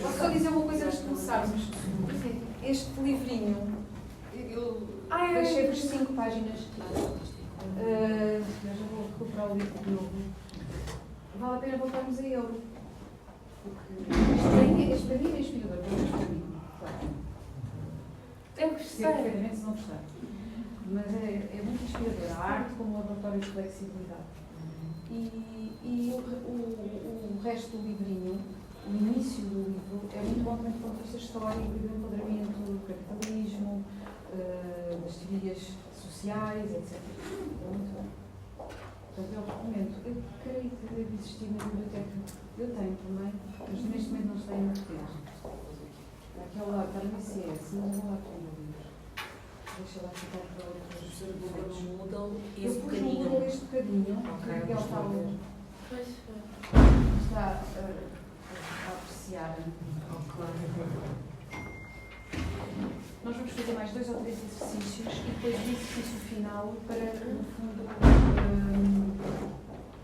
Posso só dizer uma coisa antes de começarmos? Este livrinho, eu deixei-vos 5 páginas. Eu já vou recuperar o livro de novo. Vale a pena voltarmos a ele. Porque este para mim é inspirador, para mim. Eu gostei. Perfeitamente se não gostar. Mas é muito inspirador. A arte como laboratório de flexibilidade. E o resto do livrinho, o início do livro, é muito bom também do ponto de vista histórico e do empoderamento do capitalismo, das teorias sociais, etc. É muito bom. Portanto, eu recomendo. Eu creio que deve existir na biblioteca. Eu tenho também, mas neste momento não está em português. Aquele lá está no ICS, mas não lá tem o livro. Deixa lá ficar para outros. Os Moodle e Eu esse pus no bocadinho. Google este bocadinho, Ok, que ele está a ler. Pois Está a apreciar. Nós vamos fazer mais 2 ou 3 exercícios e depois o exercício final para, no fundo,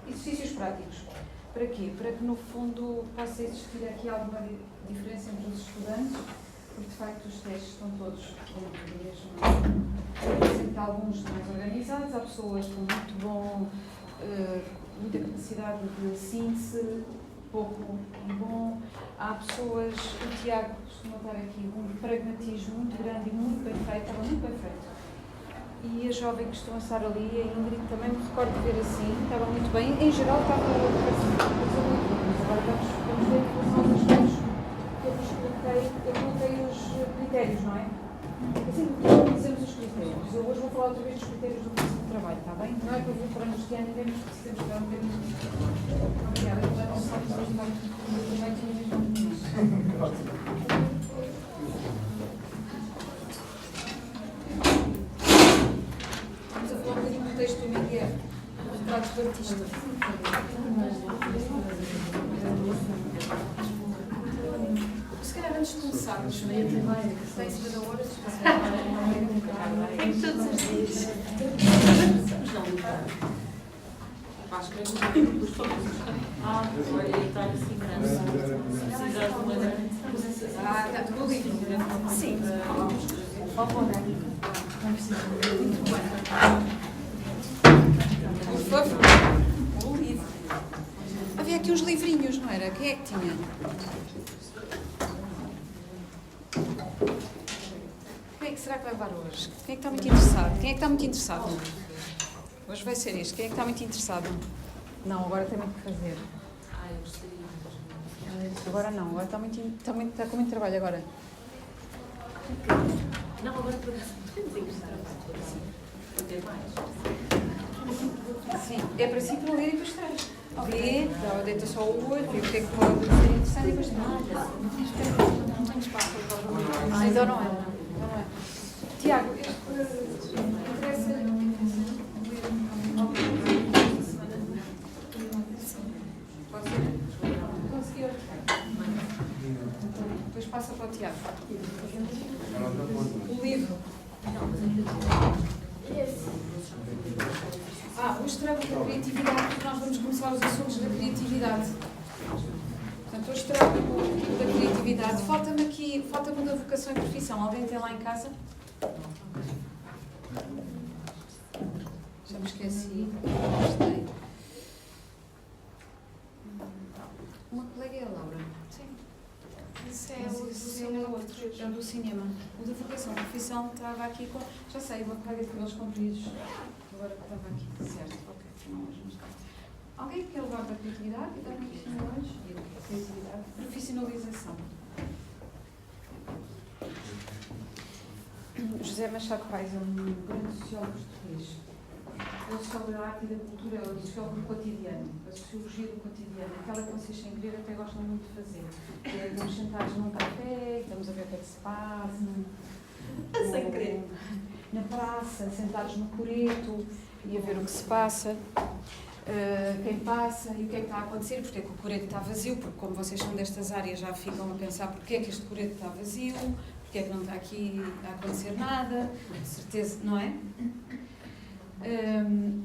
exercícios práticos. Para quê? Para que, no fundo, possa existir aqui alguma diferença entre os estudantes, porque, de facto, os testes estão todos dentro do mesmo. Sempre alguns mais organizados, há pessoas com muita capacidade de síntese, pouco e bom. Há pessoas, o Tiago costuma estar aqui, um pragmatismo muito grande e muito bem feito, estava muito bem feito. E a jovem que estou a estar ali, a Ingrid, também me recordo de ver assim, estava muito bem. Em geral estava muito bem, mas agora vamos ver quais são os aspectos que eu coloquei os critérios, não é? Assim, dizemos os critérios. Eu hoje vou falar outra vez dos critérios do processo de trabalho, está bem? Não é para vir para angustiar ninguém, mas precisamos chegar um bocadinho. Obrigada, eu já não sei se hoje vai ter a mesma opinião. Vamos a falar um bocadinho do texto do Miguel, do retrato do artista. Se calhar antes de começarmos, está em cima da hora, se Tem todos os dias. Vamos não lutar. Acho que é muito olha, ele está em segurança. Precisar de uma grande. está tudo livre. Sim. Vou pôr aqui. Muito bem. Por favor. O livro. Havia aqui uns livrinhos, não era? Quem é que tinha? Quem é que será que vai levar hoje? Quem é que está muito interessado? Quem é que está muito interessado? Hoje vai ser isto. Quem é que está muito interessado? Não, agora tem muito que fazer. Eu gostaria. Agora não, agora está com muito trabalho agora. Não, agora podemos encostar assim. Para ter mais. Sim, é para si para ler e para estar. Vê, deita só o olho, vê o que é que pode ser interessante e depois nada. Não tenho espaço para então não é. Então não é. Tiago, este interessa. Pode ser? Conseguiu. Depois passa para o Tiago. O livro. Hoje trago a criatividade, porque nós vamos começar os assuntos da criatividade. Portanto, hoje trago o da criatividade. Falta-me o da vocação e profissão. Alguém tem lá em casa? Já me esqueci. Gostei. Uma colega é a Laura. Sim. Isso é o do cinema. É o do cinema. O da vocação e profissão estava aqui com... Já sei, uma colega de cabelos compridos. Agora que estava aqui. Certo, ok. Não, hoje não está. Alguém quer levar para a criatividade e dar criatividade? Profissionalização. José Machado Pais é um grande sociólogo português. Ele sociólogo da arte e da cultura, ele é sociólogo do cotidiano, a sociologia do cotidiano, aquela que vocês sem querer até gostam muito de fazer. Estamos sentados num café, estamos a ver o que é que se passa. Sem querer. Na praça, sentados no coreto e a ver o que se passa. quem passa e o que é que está a acontecer, porque é que o coreto está vazio, porque como vocês são destas áreas já ficam a pensar porque é que este coreto está vazio, porque é que não está aqui a acontecer nada, de certeza, não é?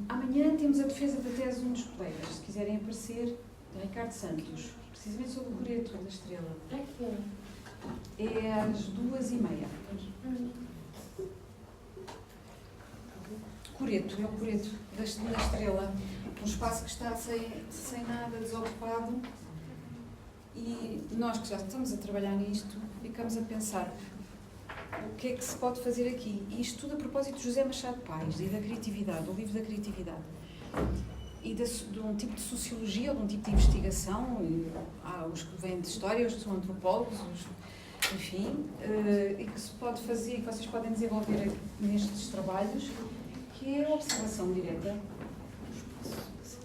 Amanhã temos a defesa da tese de um dos colegas, se quiserem aparecer, Ricardo Santos, precisamente sobre o coreto da estrela. É às 2h30. Coreto, é o coreto da estrela. Um espaço que está sem nada, desocupado. E nós que já estamos a trabalhar nisto, ficamos a pensar o que é que se pode fazer aqui. E isto tudo a propósito de José Machado Pais e da criatividade, do livro da criatividade. E de um tipo de sociologia ou de um tipo de investigação. Há os que vêm de história, os que são antropólogos, enfim, e que se pode fazer, que vocês podem desenvolver nestes trabalhos, que é a observação direta.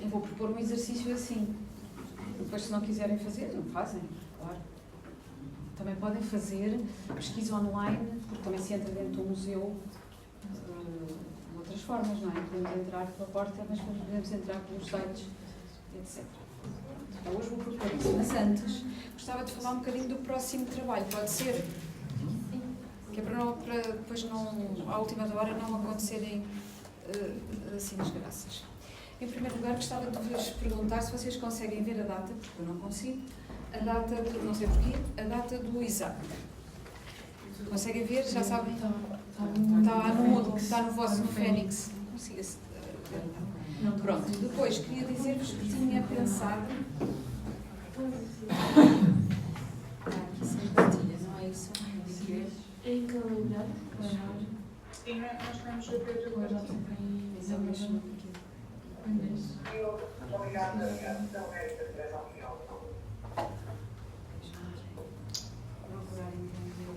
Eu vou propor um exercício assim. Depois, se não quiserem fazer, não fazem, claro. Também podem fazer pesquisa online, porque também se entra dentro do museu de outras formas, não é? Podemos entrar pela porta, mas podemos entrar pelos sites, etc. Então, hoje vou propor isso. Mas antes, gostava de falar um bocadinho do próximo trabalho. Pode ser? Que é para depois, à última hora, não acontecerem assim as graças. Em primeiro lugar, gostava de vos perguntar se vocês conseguem ver a data, porque eu não consigo, a data, não sei porquê, a data do exame. Conseguem ver? Já sabem? Está no Moodle, está no vosso, no Fênix. Consiga-se ver. Pronto. Depois, queria dizer-vos que tinha pensado... Aqui sem partilha, não é isso? Em calendário? Sim, nós vamos saber agora também. Exatamente. Eu estou ligada a esta empresa ao final. Procurar entender.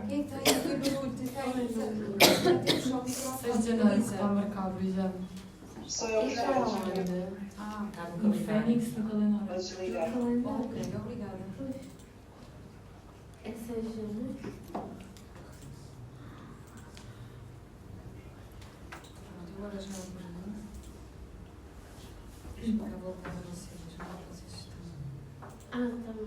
Quem está aí a ver barulho? Temos só o microfone. 6 de janeiro está marcado o exame. Sou eu que estou Ah, No Fênix, no calendário. a desligar. ok, obrigada. É 6 de janeiro? Pronto, agora já vou. Agora vou voltar a vocês. Vocês estão. Ah, está bem.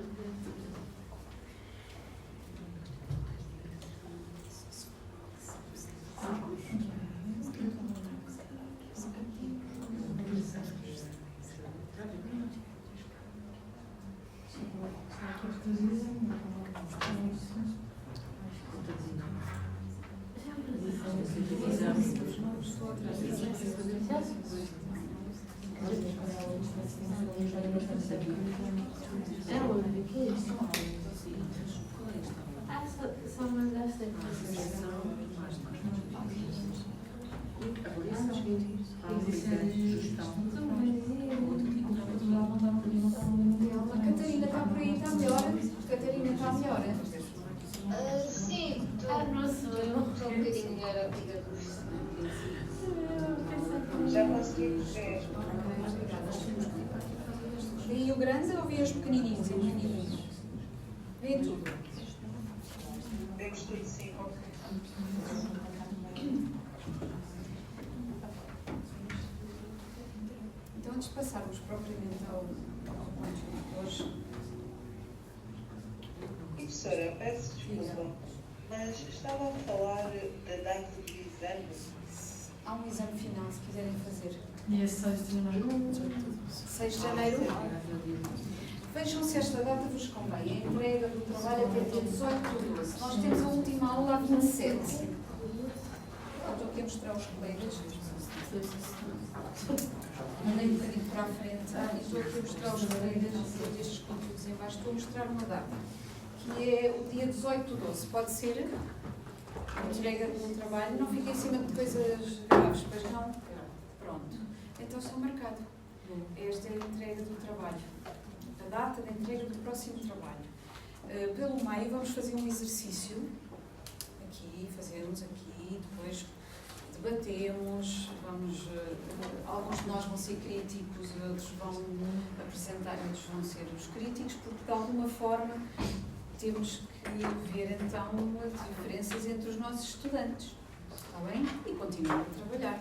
É onde? Que é isso? Ah, só mandaste aqui. A Catarina está por aí, está melhor? Catarina está melhor? Sim, Não sou eu. estou um bocadinho melhor a vida do Já consegui ver. E o grande ou vi os pequenininhos? Vê tudo. Vemos tudo sim. Então, antes de passarmos propriamente ao conteúdo hoje, Professora, peço desculpa, mas estava a falar da data do exame. há um exame final, se quiserem fazer. E esse 6 de janeiro? 6 de janeiro. Vejam se esta data vos convém. A entrega do trabalho até dia 18 de 12. Nós temos a última aula a 27. Eu estou aqui a mostrar aos colegas. Mandei um bocadinho para a frente. E estou aqui a mostrar aos colegas destes conteúdos em baixo. Estou a mostrar uma data, que é o dia 18 de 12. Pode ser a entrega do trabalho. Não fique em cima de coisas graves, pois não? Pronto. Então está marcado. Esta é a entrega do trabalho. A data da entrega do próximo trabalho. Pelo meio vamos fazer um exercício. Aqui, fazemos aqui, depois debatemos, alguns de nós vão ser críticos, outros vão apresentar, outros vão ser os críticos, porque de alguma forma temos que ver então as diferenças entre os nossos estudantes, está bem? E continuar a trabalhar.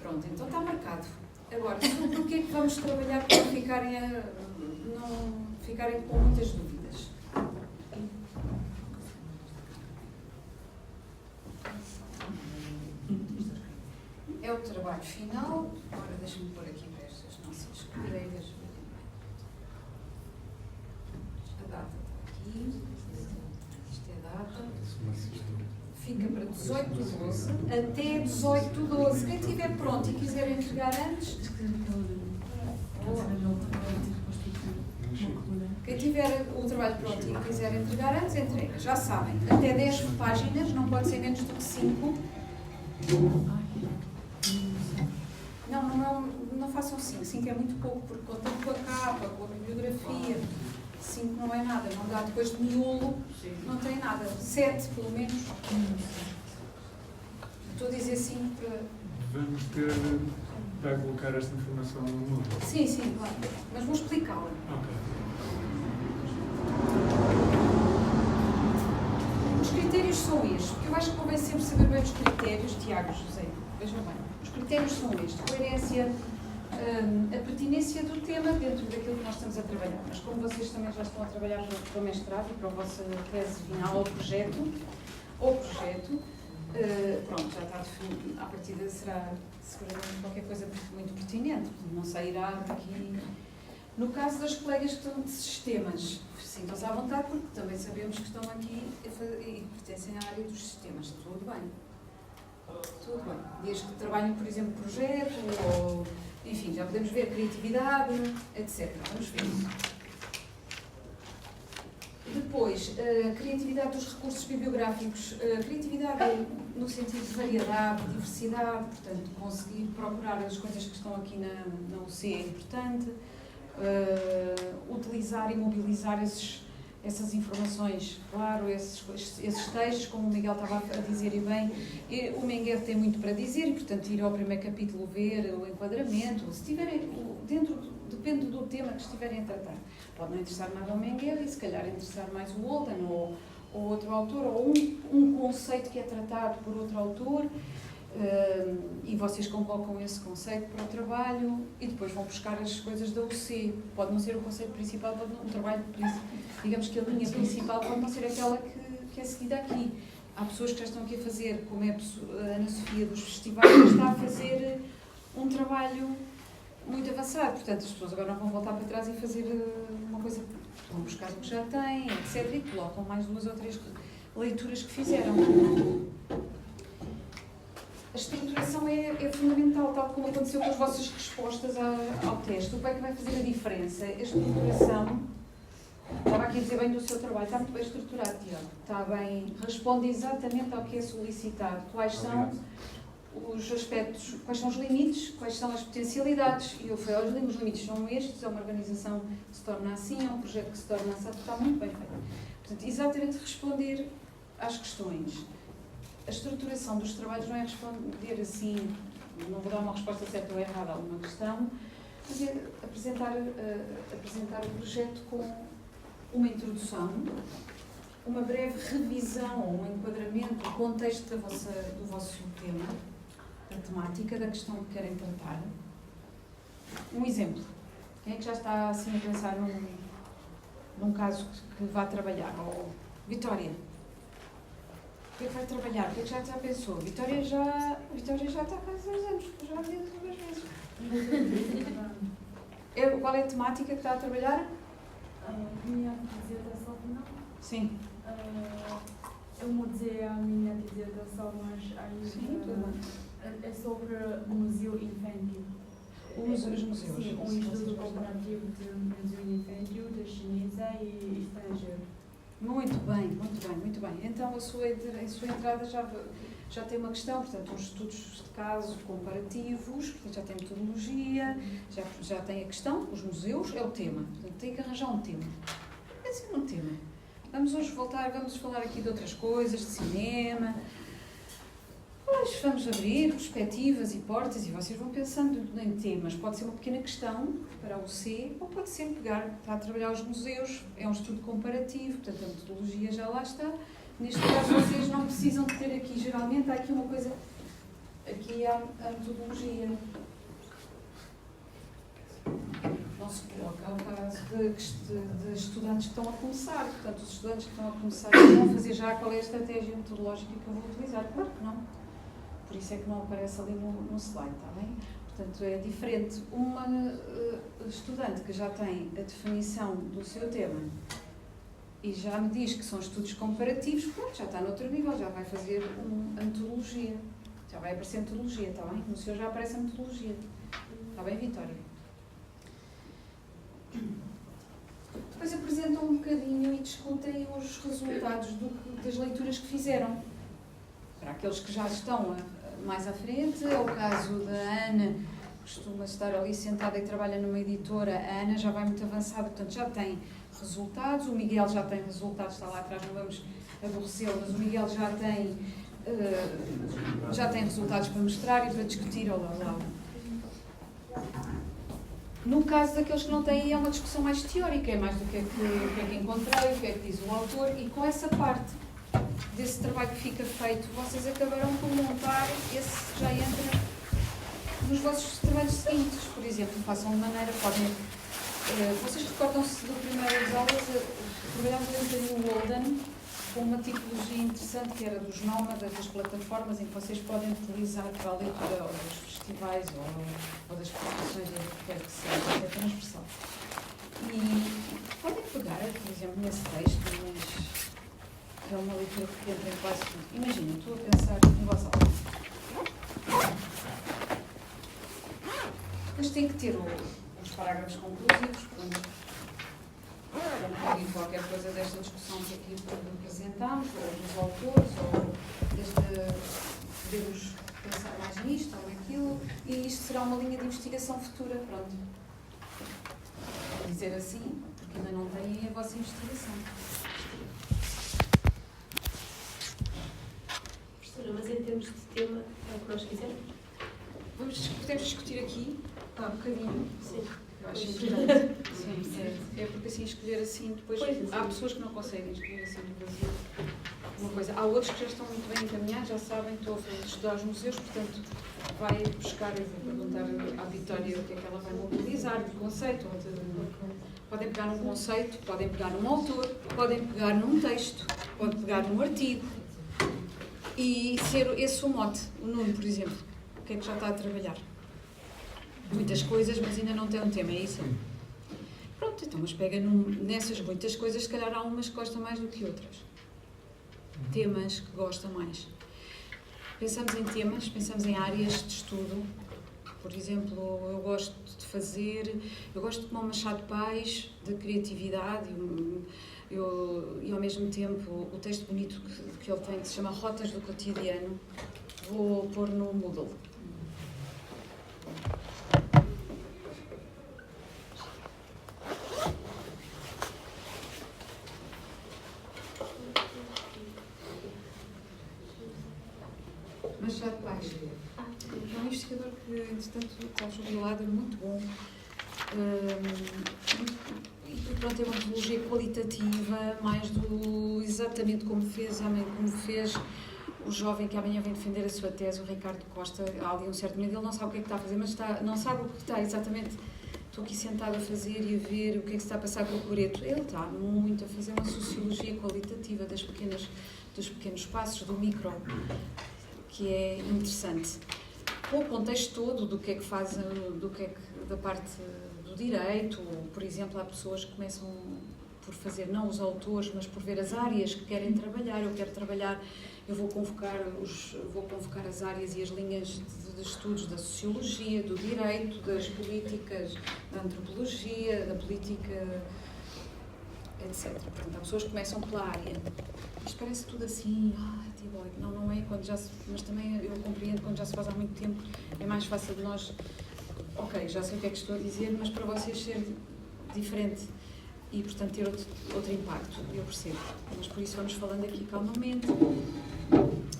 Pronto, então está marcado. Agora, sobre o que é que vamos trabalhar para não ficarem com muitas dúvidas? É o trabalho final. Agora deixa-me pôr aqui para estas nossas colegas. A data está aqui. Isto é a data. Fica para 18/12. Até 18/12. Quem estiver pronto e quiser entregar antes. Quem tiver o trabalho pronto e quiser entregar antes, entrega. Já sabem, até 10 páginas, não pode ser menos do que 5. Não façam 5. 5 é muito pouco, porque conta com a capa, com a bibliografia. 5 não é nada, não dá depois de miolo, não tem nada. 7, pelo menos. Estou a dizer 5 para... Vamos ter para colocar esta informação no mundo. Sim, claro. Mas vou explicá-la. Ok. Os critérios são estes, porque eu acho que convém sempre saber bem os critérios, Tiago, José, vejam bem. Os critérios são estes, coerência, a pertinência do tema dentro daquilo que nós estamos a trabalhar. Mas como vocês também já estão a trabalhar para o mestrado e para a vossa tese final ou projeto, pronto, já está definido. À partida será seguramente qualquer coisa muito pertinente, não sairá daqui. No caso das colegas que estão de sistemas, sintam-se à vontade, porque também sabemos que estão aqui e pertencem à área dos sistemas. Tudo bem. Tudo bem. Desde que trabalhem, por exemplo, projeto, ou, enfim, já podemos ver criatividade, etc. Vamos ver. Depois, criatividade dos recursos bibliográficos. Criatividade no sentido de variedade, diversidade, portanto, conseguir procurar as coisas que estão aqui na UC é importante. Utilizar e mobilizar essas informações, claro, esses textos, como o Miguel estava a dizer e bem, o Menguer tem muito para dizer e, portanto, ir ao primeiro capítulo ver o enquadramento, se tiverem depende do tema que estiverem a tratar. Pode não interessar nada ao Menguer e se calhar interessar mais o Walden ou outro autor, ou um conceito que é tratado por outro autor, e vocês convocam esse conceito para o trabalho e depois vão buscar as coisas da UC. Pode não ser o conceito principal, pode não, o trabalho, digamos que a linha principal pode não ser aquela que é seguida aqui. Há pessoas que já estão aqui a fazer, como é a Ana Sofia dos festivais, que está a fazer um trabalho muito avançado. Portanto, as pessoas agora não vão voltar para trás e fazer uma coisa, vão buscar o que já têm, etc. E colocam mais 2 ou 3 leituras que fizeram. A estruturação é fundamental, tal como aconteceu com as vossas respostas ao teste. O que é que vai fazer a diferença? A estruturação, estava aqui a dizer bem do seu trabalho, está muito bem estruturado, Tiago. Está bem, responde exatamente ao que é solicitado. Quais são os aspectos, quais são os limites, quais são as potencialidades. E eu fui aos limites. Os limites são estes, é uma organização que se torna assim, é um projeto que se torna assim, está muito bem feito. Portanto, exatamente responder às questões. A estruturação dos trabalhos não é responder assim, não vou dar uma resposta certa ou errada a uma questão, mas é apresentar o projeto com uma introdução, uma breve revisão, um enquadramento do contexto do vosso tema, da temática, da questão que querem tratar. Um exemplo. Quem é que já está assim a pensar num caso que vá trabalhar? Vitória. O que é que vai trabalhar? O que é que já pensou? Vitória já está há quase 2 anos, já vi 2 vezes. Qual é a temática que está a trabalhar? Minha dissertação final? Sim. Eu mudei a minha dissertação, mas ainda é sobre o Museu Infantil. Os museus. Sim, um estudo comparativo de museu infantil, de chinesa e estrangeiro. Muito bem, muito bem, muito bem. Então, a sua entrada já tem uma questão, portanto, uns estudos de caso comparativos, portanto, já tem metodologia, já tem a questão, os museus, é o tema. Portanto, tem que arranjar um tema. É sempre um tema. Vamos hoje vamos falar aqui de outras coisas, de cinema. Pois, vamos abrir perspectivas e portas e vocês vão pensando em temas. Pode ser uma pequena questão para o C, ou pode ser pegar, está a trabalhar os museus, é um estudo comparativo, portanto a metodologia já lá está. Neste caso vocês não precisam de ter aqui, geralmente há aqui uma coisa, aqui há a metodologia. Não se coloca o caso de estudantes que estão a começar, portanto os estudantes que estão a começar vão fazer já qual é a estratégia metodológica que eu vou utilizar, claro que não. Por isso é que não aparece ali no slide, está bem? Portanto, é diferente. Uma estudante que já tem a definição do seu tema e já me diz que são estudos comparativos, pronto, já está noutro nível, já vai fazer a metodologia. Já vai aparecer a metodologia, está bem? No seu já aparece a metodologia. Está bem, Vitória? Depois apresentam um bocadinho e discutem os resultados das leituras que fizeram. Para aqueles que já estão mais à frente, é o caso da Ana, que costuma estar ali sentada e trabalha numa editora. A Ana já vai muito avançada, portanto já tem resultados. O Miguel já tem resultados, está lá atrás, não vamos aborrecê-lo, mas o Miguel já tem resultados para mostrar e para discutir ao lado. No caso daqueles que não têm, é uma discussão mais teórica, é mais do que é que encontrei, o que é que diz o autor, e com essa parte desse trabalho que fica feito, vocês acabarão por montar esse que já entra nos vossos trabalhos seguintes. Por exemplo, façam de maneira, vocês recordam-se do primeiras aulas, trabalhámos dentro do Walden com uma tipologia interessante que era dos nómadas, das plataformas em que vocês podem utilizar para a leitura ou dos festivais ou das publicações, o que quer que seja, é transversal. E podem pegar, por exemplo, nesse texto, mas é uma leitura que entra em quase tudo. Imagina, estou a pensar em voz alta. Depois tem que ter os parágrafos conclusivos, concluir qualquer coisa desta discussão que aqui apresentámos, ou dos autores, ou podemos pensar mais nisto ou naquilo, e isto será uma linha de investigação futura, pronto. Vou dizer assim, porque ainda não têm a vossa investigação. Professora, mas em termos de tema, é o que nós quisermos? Podemos discutir aqui, um bocadinho. Sim. Eu acho importante. Sim, certo. É porque assim, escolher assim, depois Pois, há pessoas que não conseguem escolher assim no Brasil uma coisa. Há outros que já estão muito bem encaminhados, já sabem, estou a estudar os museus, portanto, vai buscar, eu vou perguntar à Vitória o que é que ela vai mobilizar de conceito. Podem pegar num conceito, podem pegar num autor, podem pegar num texto, podem pegar num artigo e ser esse o mote. O Nuno, por exemplo, o que é que já está a trabalhar? Muitas coisas, mas ainda não tem um tema, é isso? Pronto, então, mas pega nessas muitas coisas, se calhar há umas que gostam mais do que outras. Temas que gostam mais. Pensamos em temas, pensamos em áreas de estudo. Por exemplo, eu gosto de tomar Machado de Paz, de criatividade, e ao mesmo tempo o texto bonito que ele tem, que se chama Rotas do Cotidiano, vou pôr no Moodle. Machado de Paz. É um investigador que, entretanto, está jubilado, é muito bom. E pronto, é uma metodologia qualitativa, mais exatamente como fez o jovem que amanhã vem defender a sua tese, o Ricardo Costa. Há ali um certo medo, ele não sabe o que é que está a fazer, mas não sabe o que está exatamente. Estou aqui sentada a fazer e a ver o que é que se está a passar com o Coreto. Ele está muito a fazer uma sociologia qualitativa dos pequenos passos, do micro, que é interessante. Com o contexto todo do que é que fazem, da parte do direito, por exemplo, há pessoas que começam por fazer, não os autores, mas por ver as áreas que querem trabalhar. Eu vou convocar as áreas e as linhas de estudos da sociologia, do direito, das políticas, da antropologia, da política, etc. Portanto, há pessoas que começam pela área. Isto parece tudo assim, não é, mas também eu compreendo quando já se faz há muito tempo, é mais fácil de nós, ok, já sei o que é que estou a dizer, mas para vocês ser diferente e, portanto, ter outro impacto, eu percebo. Mas por isso vamos falando aqui calmamente.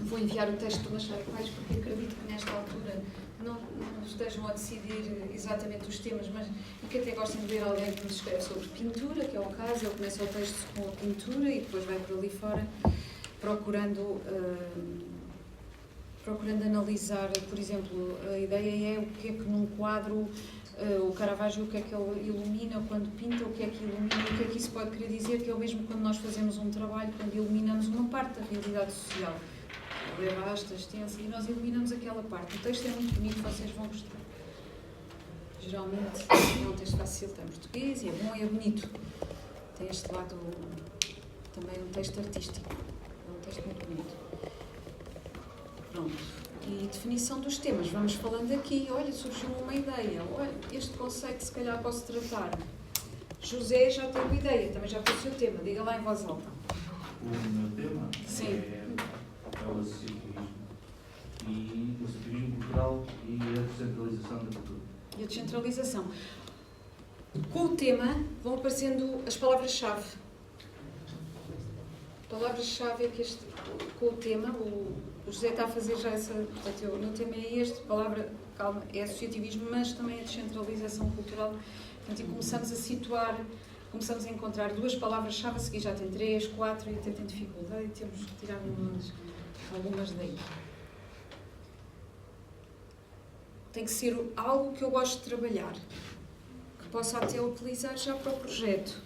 vou enviar o texto do Machado Pais, porque acredito que nesta altura não estejam a decidir exatamente os temas, mas e que até gostem de ler alguém que nos escreve sobre pintura, que é o caso. Ele começa o texto com a pintura e depois vai por ali fora procurando analisar, por exemplo, a ideia é o que é que num quadro o Caravaggio, o que é que ele ilumina quando pinta, o que é que ilumina, o que é que isso pode querer dizer, que é o mesmo quando nós fazemos um trabalho, quando iluminamos uma parte da realidade social. É vasta, extensa, e nós iluminamos aquela parte. O texto é muito bonito, vocês vão gostar. Geralmente é um texto fácil, está em português, e é bom e é bonito. Tem este lado também um texto artístico. É um texto muito bonito. Pronto. E definição dos temas. Vamos falando aqui. Olha, surgiu uma ideia. Olha, este conceito se calhar posso tratar. José já tem uma ideia, também já foi o seu tema. Diga lá em voz alta. O meu tema Sim. é o associativismo e o associativismo cultural e a descentralização da cultura. E a descentralização. Com o tema vão aparecendo as palavras-chave. Palavras-chave é que com o tema, o José está a fazer já essa. Portanto, o meu tema é este, calma, é associativismo, mas também é descentralização cultural. Portanto, e começamos a situar, começamos a encontrar duas palavras-chave, a seguir já tem 3, 4 e até tem dificuldade e temos que tirar algumas daí. Tem que ser algo que eu gosto de trabalhar, que possa até utilizar já para o projeto.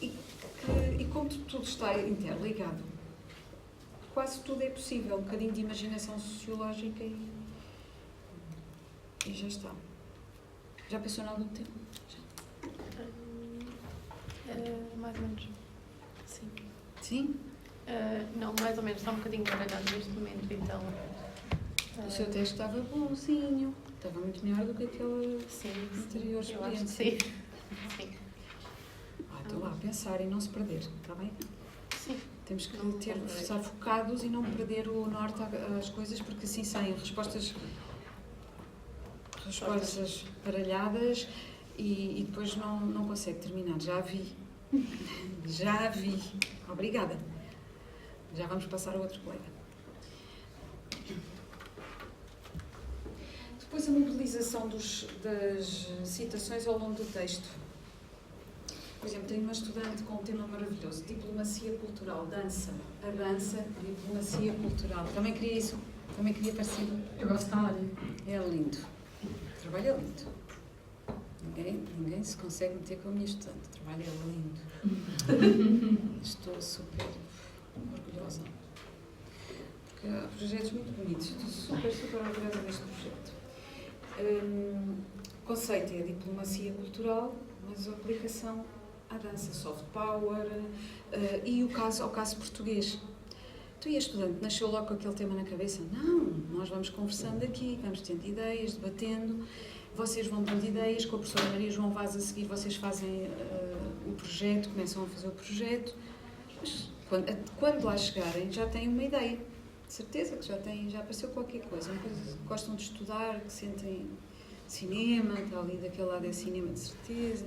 E como tudo está interligado, quase tudo é possível, um bocadinho de imaginação sociológica e já está. Já pensou em algum tema? Mais ou menos. Sim. Sim? Não, mais ou menos. Está um bocadinho baralhado neste momento, então. O seu texto estava bonzinho. Estava muito melhor do que aquele Sim, anterior eu acho experiência. que sim. Sim. Estou lá a pensar e não se perder, está bem? Sim. Temos que estar focados e não perder o norte às coisas, porque assim saem respostas baralhadas e depois não consegue terminar. Já vi. Obrigada. Já vamos passar ao outro colega. Depois a mobilização das citações ao longo do texto. Por exemplo, tenho uma estudante com um tema maravilhoso, diplomacia cultural, dança. A dança, diplomacia cultural. Também queria isso? Também queria parecido? Eu gosto da área. É lindo. O trabalho é lindo. Ninguém se consegue meter com a minha estudante. O trabalho é lindo. Estou super orgulhosa. Porque há projetos muito bonitos. Estou super orgulhosa deste projeto. O conceito é a diplomacia cultural, mas a aplicação à dança, soft power e ao caso português. E a estudante nasceu logo com aquele tema na cabeça? Não, nós vamos conversando aqui, vamos tendo ideias, debatendo, vocês vão dando ideias, com a professora Maria João Vaz a seguir vocês fazem o projeto, começam a fazer o projeto, mas quando lá chegarem já têm uma ideia, de certeza que já apareceu qualquer coisa, uma coisa que gostam de estudar, que sentem cinema, está ali daquele lado é cinema de certeza.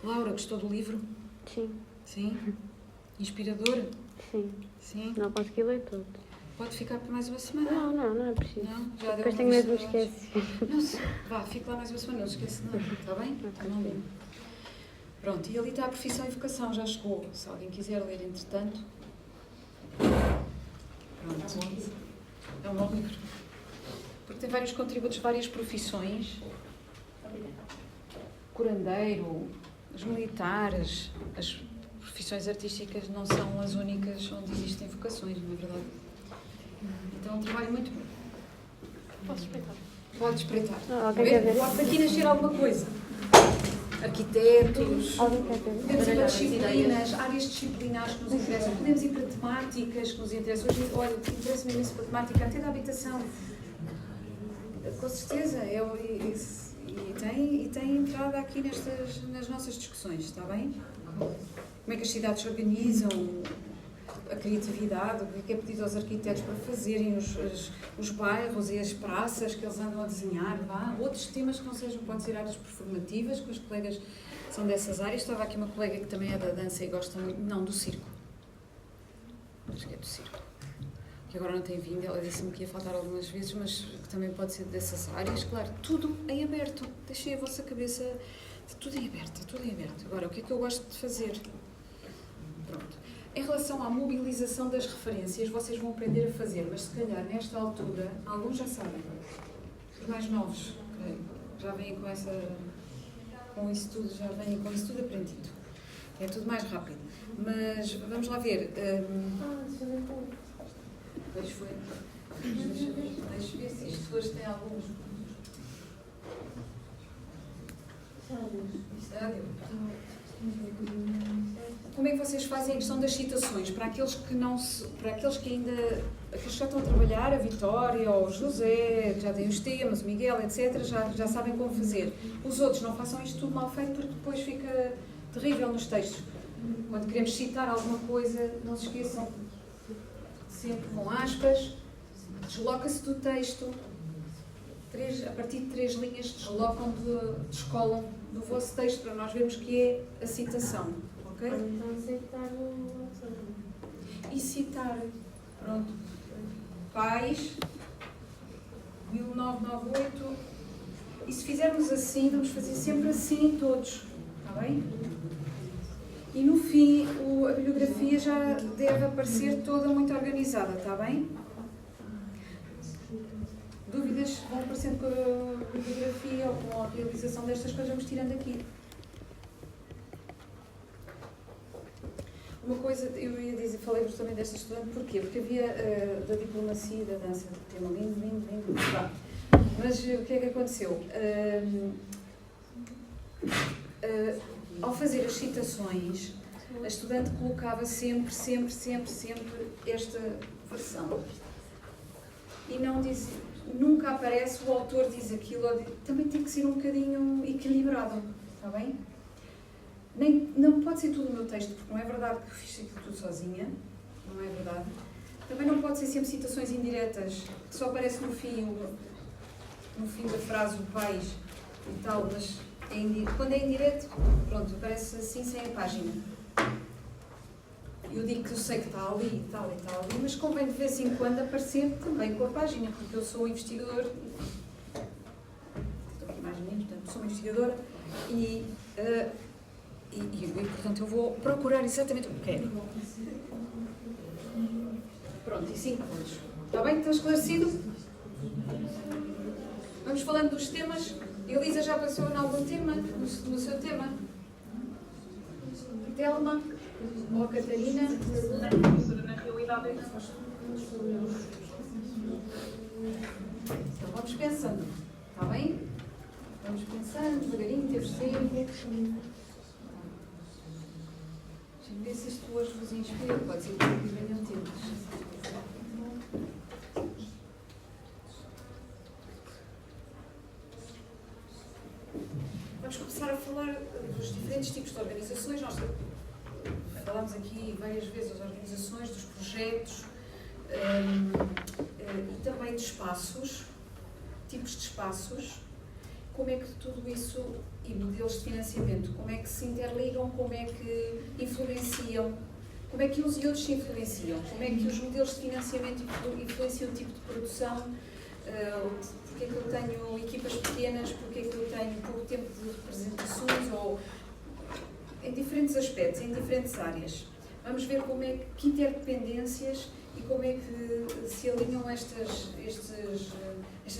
Laura, gostou do livro? Sim. Sim? Inspirador? Sim. Sim? Não consegui ler tudo. Pode ficar por mais uma semana? Não é preciso. Não? Já Depois deu tenho medo de me horas. esquecer. Não, vá, fique lá mais uma semana, não se esqueça nada, está bem? Não lembro. Pronto, e ali está a profissão e vocação, já chegou. Se alguém quiser ler, entretanto. Pronto. É um bom livro. Porque tem vários contributos, várias profissões. Curandeiro, os militares, as profissões artísticas não são as únicas onde existem vocações, não é verdade? Então é um trabalho muito bom. Posso espreitar? Pode espreitar. Alguém quer ver? Pode aqui nascer alguma coisa. Arquitetos, Alguém quer ver? podemos ir para disciplinas, áreas disciplinares que nos interessam, podemos ir para temáticas que nos interessam. Hoje, olha, interessa-me imenso para temática, até da habitação. Com certeza, e tem entrada aqui nas nossas discussões, está bem? Como é que as cidades se organizam, a criatividade, o que é pedido aos arquitetos para fazerem os bairros e as praças que eles andam a desenhar, vá. Outros temas que não sejam, podem ser áreas performativas, que os colegas são dessas áreas. Estava aqui uma colega que também é da dança e gosta muito, não, do circo. acho que é do circo, que agora não tem vindo, ela disse-me que ia faltar algumas vezes, mas que também pode ser dessas áreas, claro, tudo em aberto, deixem a vossa cabeça, tudo em aberto, tudo em aberto. Agora, o que é que eu gosto de fazer? Pronto. Em relação à mobilização das referências, vocês vão aprender a fazer, mas se calhar nesta altura, alguns já sabem, os mais novos, creio, já vêm com isso tudo aprendido. É tudo mais rápido. Mas vamos lá ver. Deixa ver se isto hoje tem alguns. Como é que vocês fazem a questão das citações? Para aqueles que já estão a trabalhar, a Vitória ou o José, já têm os temas, o Miguel, etc., já sabem como fazer. Os outros não façam isto tudo mal feito porque depois fica terrível nos textos. Quando queremos citar alguma coisa, não se esqueçam, sempre com aspas, desloca-se do texto, a partir de 3 linhas descolam do vosso texto para nós vermos que é a citação. Ok? Então citar E citar, pronto, Pais, 1998, e se fizermos assim, vamos fazer sempre assim todos, está bem? E no fim, a bibliografia já deve aparecer toda muito organizada, está bem? Dúvidas vão aparecendo com a bibliografia ou com a realização destas coisas, vamos tirando aqui. Uma coisa, eu ia dizer, falei-vos também desta estudante, porquê? Porque havia da diplomacia e da dança, tema lindo, tá. Mas o que é que aconteceu? Ao fazer as citações, a estudante colocava sempre esta versão. E não diz, nunca aparece o autor diz aquilo, também tem que ser um bocadinho equilibrado, está bem? Não pode ser tudo o meu texto, porque não é verdade que eu fiz aquilo tudo sozinha, não é verdade. Também não pode ser sempre citações indiretas, que só aparece no fim da frase o pais e tal, mas quando é indireto, pronto, aparece assim sem a página. Eu digo que eu sei que está ali e tal, mas convém de vez em quando aparecer também com a página, porque eu sou investigador, estou aqui mais bonito, portanto, sou uma investigadora e portanto, eu vou procurar exatamente o que quero. Pronto, e 5 pontos. Está bem? Está esclarecido? Vamos falando dos temas. A Elisa já passou em algum tema, no seu tema? Telma ou a Catarina? Na realidade é que Então vamos pensando. Está bem? Vamos pensando, devagarinho, temos tempo. Deixa-me ver se isto hoje vos inspira. Pode ser que venham temas. Vamos começar a falar dos diferentes tipos de organizações. Nós falámos aqui várias vezes das organizações, dos projetos e também de espaços, tipos de espaços, como é que tudo isso, e modelos de financiamento, como é que se interligam, como é que influenciam, como é que uns e outros se influenciam, como é que os modelos de financiamento influenciam o tipo de produção, porque é que eu tenho equipas pequenas, porque é que eu tenho pouco tempo de representações, ou em diferentes aspectos, em diferentes áreas. Vamos ver como é que interdependências e como é que se alinham estas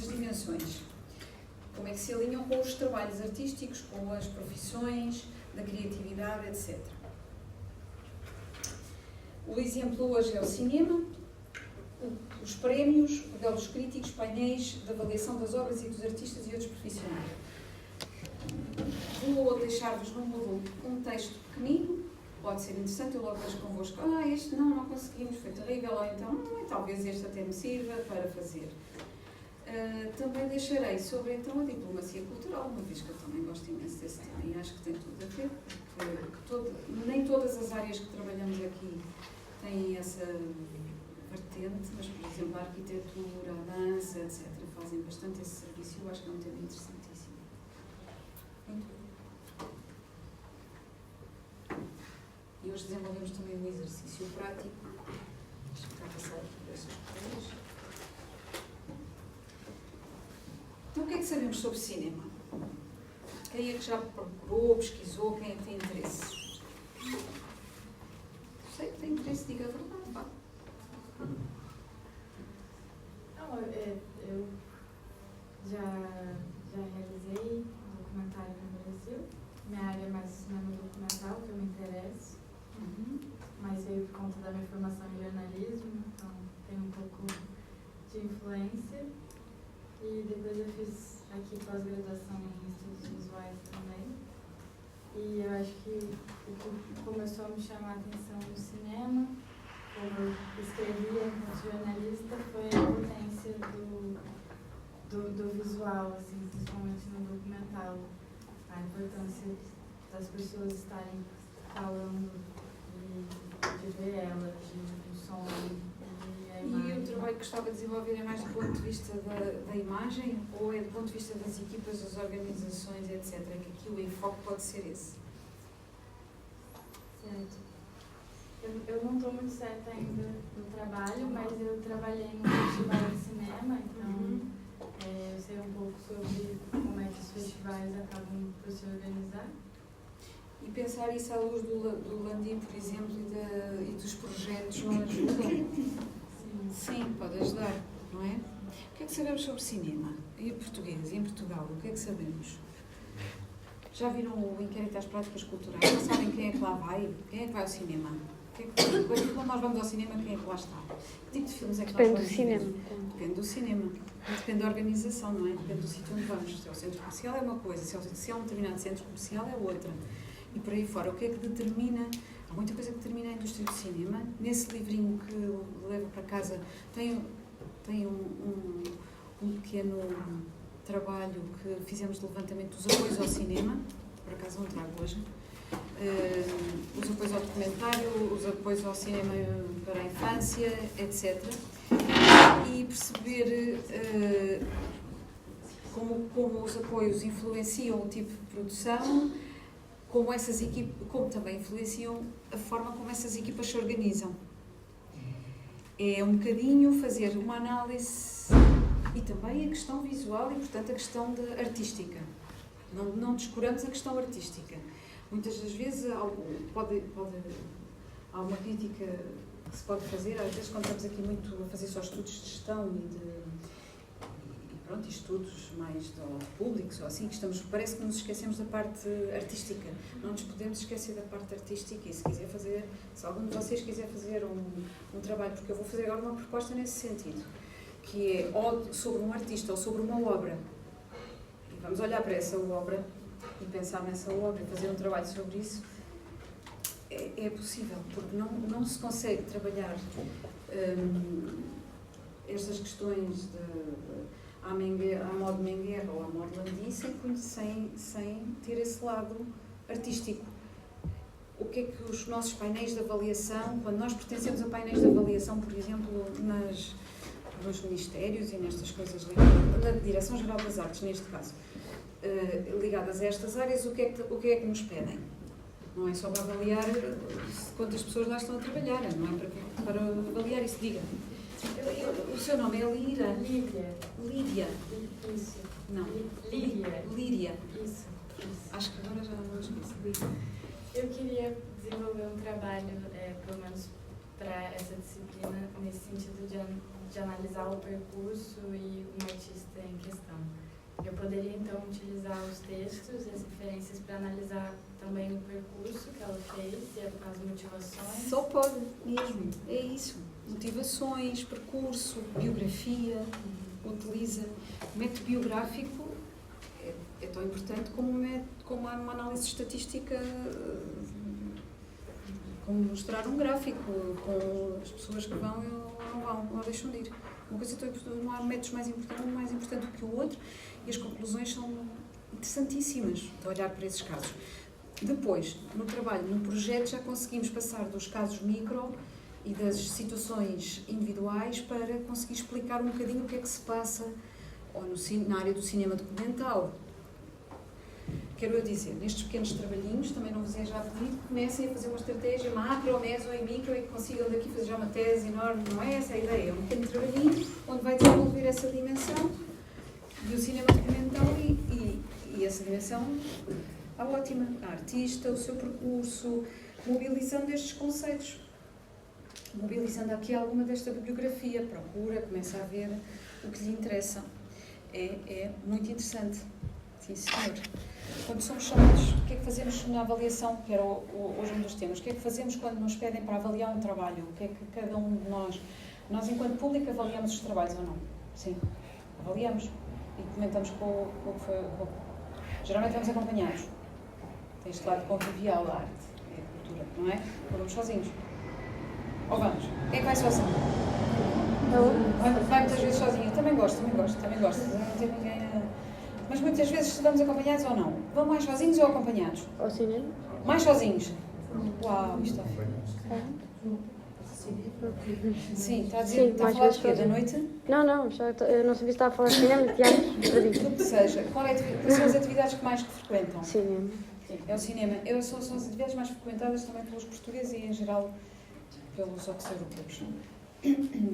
dimensões. Como é que se alinham com os trabalhos artísticos, com as profissões, da criatividade, etc. O exemplo hoje é o cinema, os prémios, modelos críticos, painéis de avaliação das obras e dos artistas e outros profissionais. Vou deixar-vos no Moodle um texto pequenino, pode ser interessante, eu logo vejo convosco, este não conseguimos, foi terrível, ou então, talvez este até me sirva para fazer. Também deixarei sobre então a diplomacia cultural, uma vez que eu também gosto imenso desse tema e acho que tem tudo a ver, porque nem todas as áreas que trabalhamos aqui têm essa vertente, mas por exemplo a arquitetura, a dança, etc. fazem bastante esse serviço e eu acho que é um tema interessantíssimo. Muito bem. E hoje desenvolvemos também um exercício prático Deixa-me passar aqui por essas coisas. Então, o que é que sabemos sobre cinema? Quem é que já procurou, pesquisou, quem é que tem interesse? Sei que tem interesse, diga a verdade, vá. Não, eu já realizei um documentário no Brasil. Minha área é mais cinema documental, que eu me interesso. Mas veio por conta da minha formação em jornalismo, então tem um pouco de influência. E depois eu fiz aqui pós-graduação em estudos visuais também. E eu acho que o que começou a me chamar a atenção no cinema, como eu escrevia enquanto jornalista, foi a potência do visual, assim, principalmente no documental. A importância das pessoas estarem falando de ver elas, do som e a imagem. E o trabalho que gostava de desenvolver é mais do ponto de vista da imagem ou é do ponto de vista das equipas, das organizações, etc? É que aqui o enfoque pode ser esse. Certo. Eu não estou muito certa ainda no trabalho, mas eu trabalhei no festival de cinema, então eu sei um pouco sobre como é que os festivais acabam por se organizar. E pensar isso à luz do Landim, por exemplo, e dos projetos não ajuda? Sim, pode ajudar, não é? O que é que sabemos sobre cinema? E português? E em Portugal? O que é que sabemos? Já viram o inquérito às práticas culturais? Já sabem quem é que lá vai? Quem é que vai ao cinema? Quando nós vamos ao cinema, quem é que lá está? Que tipo de filmes é que nós vamos ver? Depende do cinema. Depende da organização, não é? Depende do sítio onde vamos. Se é o centro comercial é uma coisa, se é um determinado centro comercial é outra. E por aí fora, o que é que determina? Há muita coisa que determina a indústria do cinema. Nesse livrinho que eu levo para casa tem um pequeno trabalho que fizemos de levantamento dos apoios ao cinema, por acaso não trago hoje, os apoios ao documentário, os apoios ao cinema para a infância, etc. E perceber como os apoios influenciam o tipo de produção, como também influenciam a forma como essas equipas se organizam. É um bocadinho fazer uma análise e também a questão visual e, portanto, a questão artística. Não descuramos a questão artística. Muitas das vezes há uma crítica que se pode fazer, às vezes quando estamos aqui muito a fazer só estudos de gestão e estudos mais públicos ou assim, parece que nos esquecemos da parte artística. Não nos podemos esquecer da parte artística e se algum de vocês quiser fazer um trabalho, porque eu vou fazer agora uma proposta nesse sentido, que é ou sobre um artista ou sobre uma obra, e vamos olhar para essa obra e pensar nessa obra e fazer um trabalho sobre isso, é possível, porque não se consegue trabalhar estas questões à modo Menguerra ou à modo Landim sem ter esse lado artístico. O que é que os nossos painéis de avaliação, quando nós pertencemos a painéis de avaliação, por exemplo, nos ministérios e nestas coisas ligadas, na Direção-Geral das Artes, neste caso, ligadas a estas áreas, o que é que nos pedem? Não é só para avaliar quantas pessoas lá estão a trabalhar, não é para avaliar isso, diga. O seu nome é Lira? Lídia. Isso. Não. Lídia. Isso. Acho que agora já não esqueci. Eu queria desenvolver um trabalho, pelo menos para essa disciplina, nesse sentido de analisar o percurso e o artista em questão. Eu poderia, então, utilizar os textos e as referências para analisar também o percurso que ela fez e as motivações? Só pode, mesmo. É isso. Motivações, percurso, biografia, utiliza. O método biográfico é tão importante como uma análise estatística, como mostrar um gráfico com as pessoas que vão ou não vão, ou deixam de ir. Uma coisa tão importante, não há métodos mais importante do que o outro, e as conclusões são interessantíssimas de olhar para esses casos. Depois, no trabalho, no projeto, já conseguimos passar dos casos micro e das situações individuais para conseguir explicar um bocadinho o que é que se passa ou na área do cinema documental. quero eu dizer, nestes pequenos trabalhinhos, também não vos é já pedido, comecem a fazer uma estratégia macro, meso e micro e que consigam daqui fazer já uma tese enorme, não é essa a ideia, é um pequeno trabalhinho onde vai desenvolver essa dimensão do cinema documental e essa dimensão, a ótima, a artista, o seu percurso, mobilizando estes conceitos, mobilizando aqui alguma desta bibliografia, procura, começa a ver o que lhe interessa. É muito interessante. Sim, senhor. Quando somos chamados, o que é que fazemos na avaliação, que era hoje um dos temas, o que é que fazemos quando nos pedem para avaliar um trabalho? O que é que cada um de nós, enquanto público, avaliamos os trabalhos ou não? Sim, avaliamos e comentamos com o que foi. Geralmente vamos acompanhados. Tem este lado convivial da arte e da cultura, não é? Ou vamos sozinhos. Ou vamos? Quem é que vai sozinho? Vai muitas vezes sozinho. Eu também gosto. Não tem ninguém. Mas muitas vezes vamos acompanhados ou não? Vão mais sozinhos ou acompanhados? Ao cinema? Mais sozinhos? Uau, isto é. Sim, está a dizer, está a falar de quê? Da noite? Não, eu não sabia se estava a falar de cinema, de teatro, perdi. O que seja, quais são as atividades que mais frequentam? Cinema. É o cinema. São as atividades mais frequentadas também pelos portugueses e, em geral, pelos outros europeus.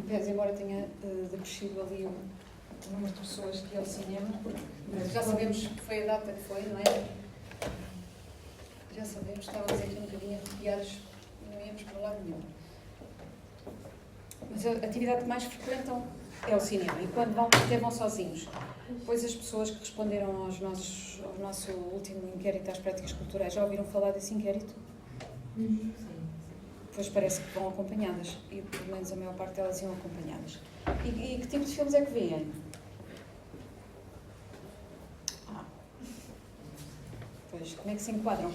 Pese embora tenha decrescido ali o número de pessoas que iam ao cinema, mas já sabemos que foi a data que foi, não é? Já sabemos, estávamos aqui um bocadinho arrepiados, não íamos para lado nenhum. Mas a atividade que mais frequentam é o cinema, e quando vão, até vão sozinhos. Pois as pessoas que responderam ao nosso último inquérito às práticas culturais, já ouviram falar desse inquérito? Pois parece que vão acompanhadas, e pelo menos a maior parte delas iam acompanhadas. E que tipo de filmes é que veem? Pois, como é que se enquadram?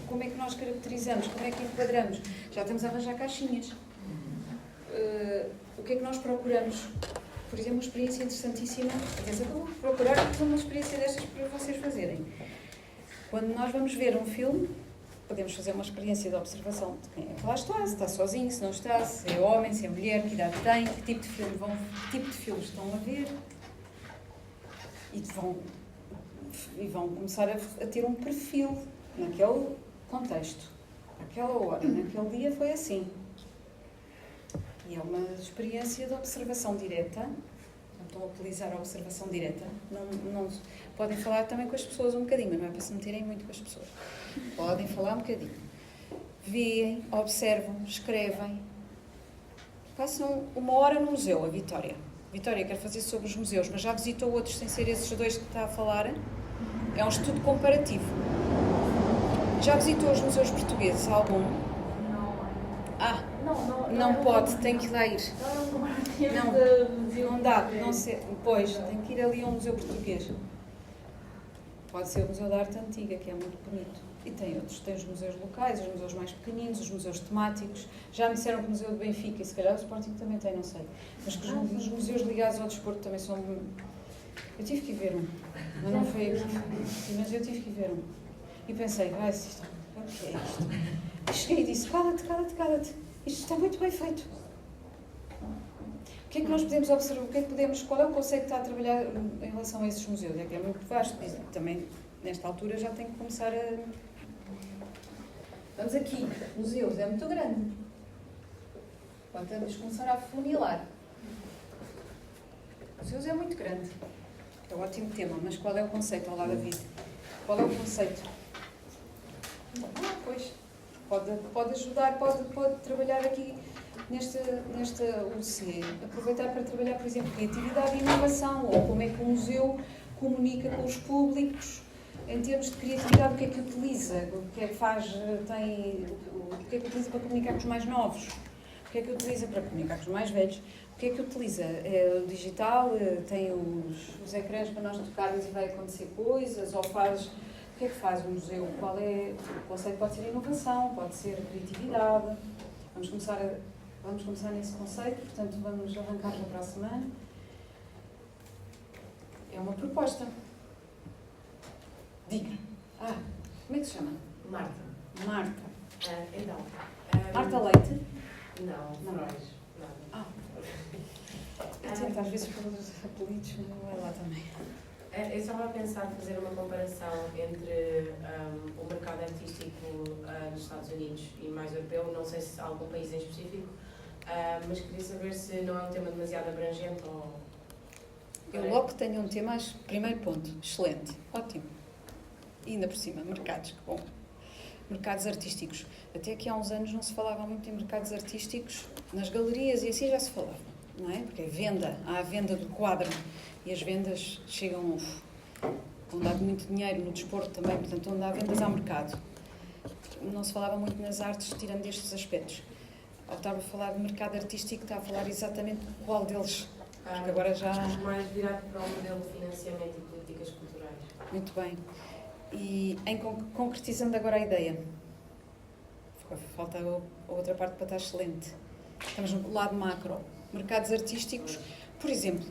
Como é que nós caracterizamos? Como é que enquadramos? Já estamos a arranjar caixinhas. O que é que nós procuramos? Por exemplo, uma experiência interessantíssima. Atenção que eu vou procurar uma experiência destas para vocês fazerem. Quando nós vamos ver um filme, podemos fazer uma experiência de observação de quem é que lá está, se está sozinho, se não está, se é homem, se é mulher, que idade tem, que tipo de filmes estão a ver. E vão começar a ter um perfil naquele contexto. Naquela hora, naquele dia foi assim. E é uma experiência de observação direta. Não estão a utilizar a observação direta. Não, podem falar também com as pessoas um bocadinho, mas não é para se meterem muito com as pessoas. Podem falar um bocadinho. Veem, observam, escrevem. Passam 1 hora no museu, a Vitória. Vitória quer fazer sobre os museus, mas já visitou outros sem ser esses 2 que está a falar? É um estudo comparativo. Já visitou os museus portugueses? Algum? Não pode, tem que lá ir. Não dá, não sei. Pois, tem que ir ali ao Museu Português. Pode ser o Museu da Arte Antiga, que é muito bonito. E tem outros, tem os museus locais, os museus mais pequeninos, os museus temáticos. Já me disseram que o Museu de Benfica, e se calhar o Sporting também tem, não sei. Mas que os museus ligados ao desporto também são... Eu tive que ir ver um, mas não foi aqui. Mas eu tive que ir ver um. E pensei, o que é isto? E cheguei e disse, cala-te. Isto está muito bem feito. O que é que nós podemos observar? Qual é o conceito que está a trabalhar em relação a esses museus? É que é muito vasto. Também, nesta altura, já tem que começar a... Vamos aqui. Museus é muito grande. Vamos começar a funilar. Museus é muito grande. É um ótimo tema, mas qual é o conceito ao lado da vida? Qual é o conceito? Pois, pode ajudar, pode trabalhar aqui nesta UC, aproveitar para trabalhar, por exemplo, criatividade e inovação, ou como é que o museu comunica com os públicos, em termos de criatividade, o que é que utiliza, o que é que faz, o que é que utiliza para comunicar com os mais novos, o que é que utiliza para comunicar com os mais velhos, o que é que utiliza? É o digital, tem os ecrãs para nós tocarmos e vai acontecer coisas, ou faz... O que é que faz o museu? Qual é... O conceito pode ser a inovação, pode ser a criatividade. Vamos começar nesse conceito, portanto vamos arrancar já para a semana. É uma proposta. Diga. Como é que se chama? Marta. Então. Marta Leite? Não. Às vezes pelos apelidos não é lá também. Eu estava a pensar fazer uma comparação entre Estados Unidos e mais europeu, não sei se há algum país em específico, mas queria saber se não é um tema demasiado abrangente ou... Eu logo tenho um tema, primeiro ponto, excelente, ótimo. E ainda por cima, mercados, que bom. Mercados artísticos. Até que há uns anos não se falava muito em mercados artísticos, nas galerias e assim já se falava, não é? Porque há a venda do quadro e as vendas chegam, onde há muito dinheiro, no desporto também, portanto, onde há vendas há mercado. Não se falava muito nas artes, tirando estes aspectos. Ao estar a falar de mercado artístico, está a falar exatamente qual deles, porque agora já... mais virado para o modelo de financiamento e políticas culturais. Muito bem. E concretizando agora a ideia, falta a outra parte para estar excelente. Estamos no lado macro. Mercados artísticos, por exemplo,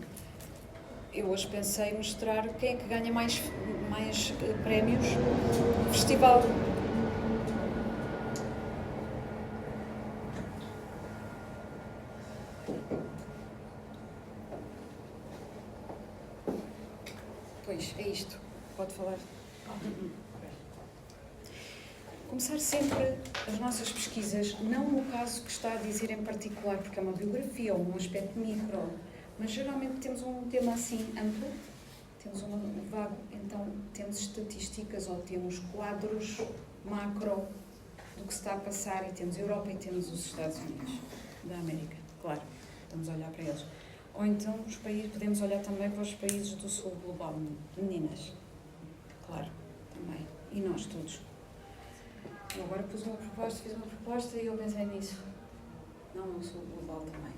eu hoje pensei em mostrar quem é que ganha mais prémios no festival. Pois, é isto. Pode falar. Começar sempre as nossas pesquisas, não no caso que está a dizer em particular, porque é uma biografia ou um aspecto micro, mas geralmente temos um tema assim amplo, temos um vago, então temos estatísticas ou temos quadros macro do que se está a passar e temos a Europa e temos os Estados Unidos da América, claro, estamos a olhar para eles. Ou então os países, podemos olhar também para os países do sul global, meninas, claro, também, e nós todos. Eu agora fiz uma proposta e eu pensei nisso. Não, o sul global também.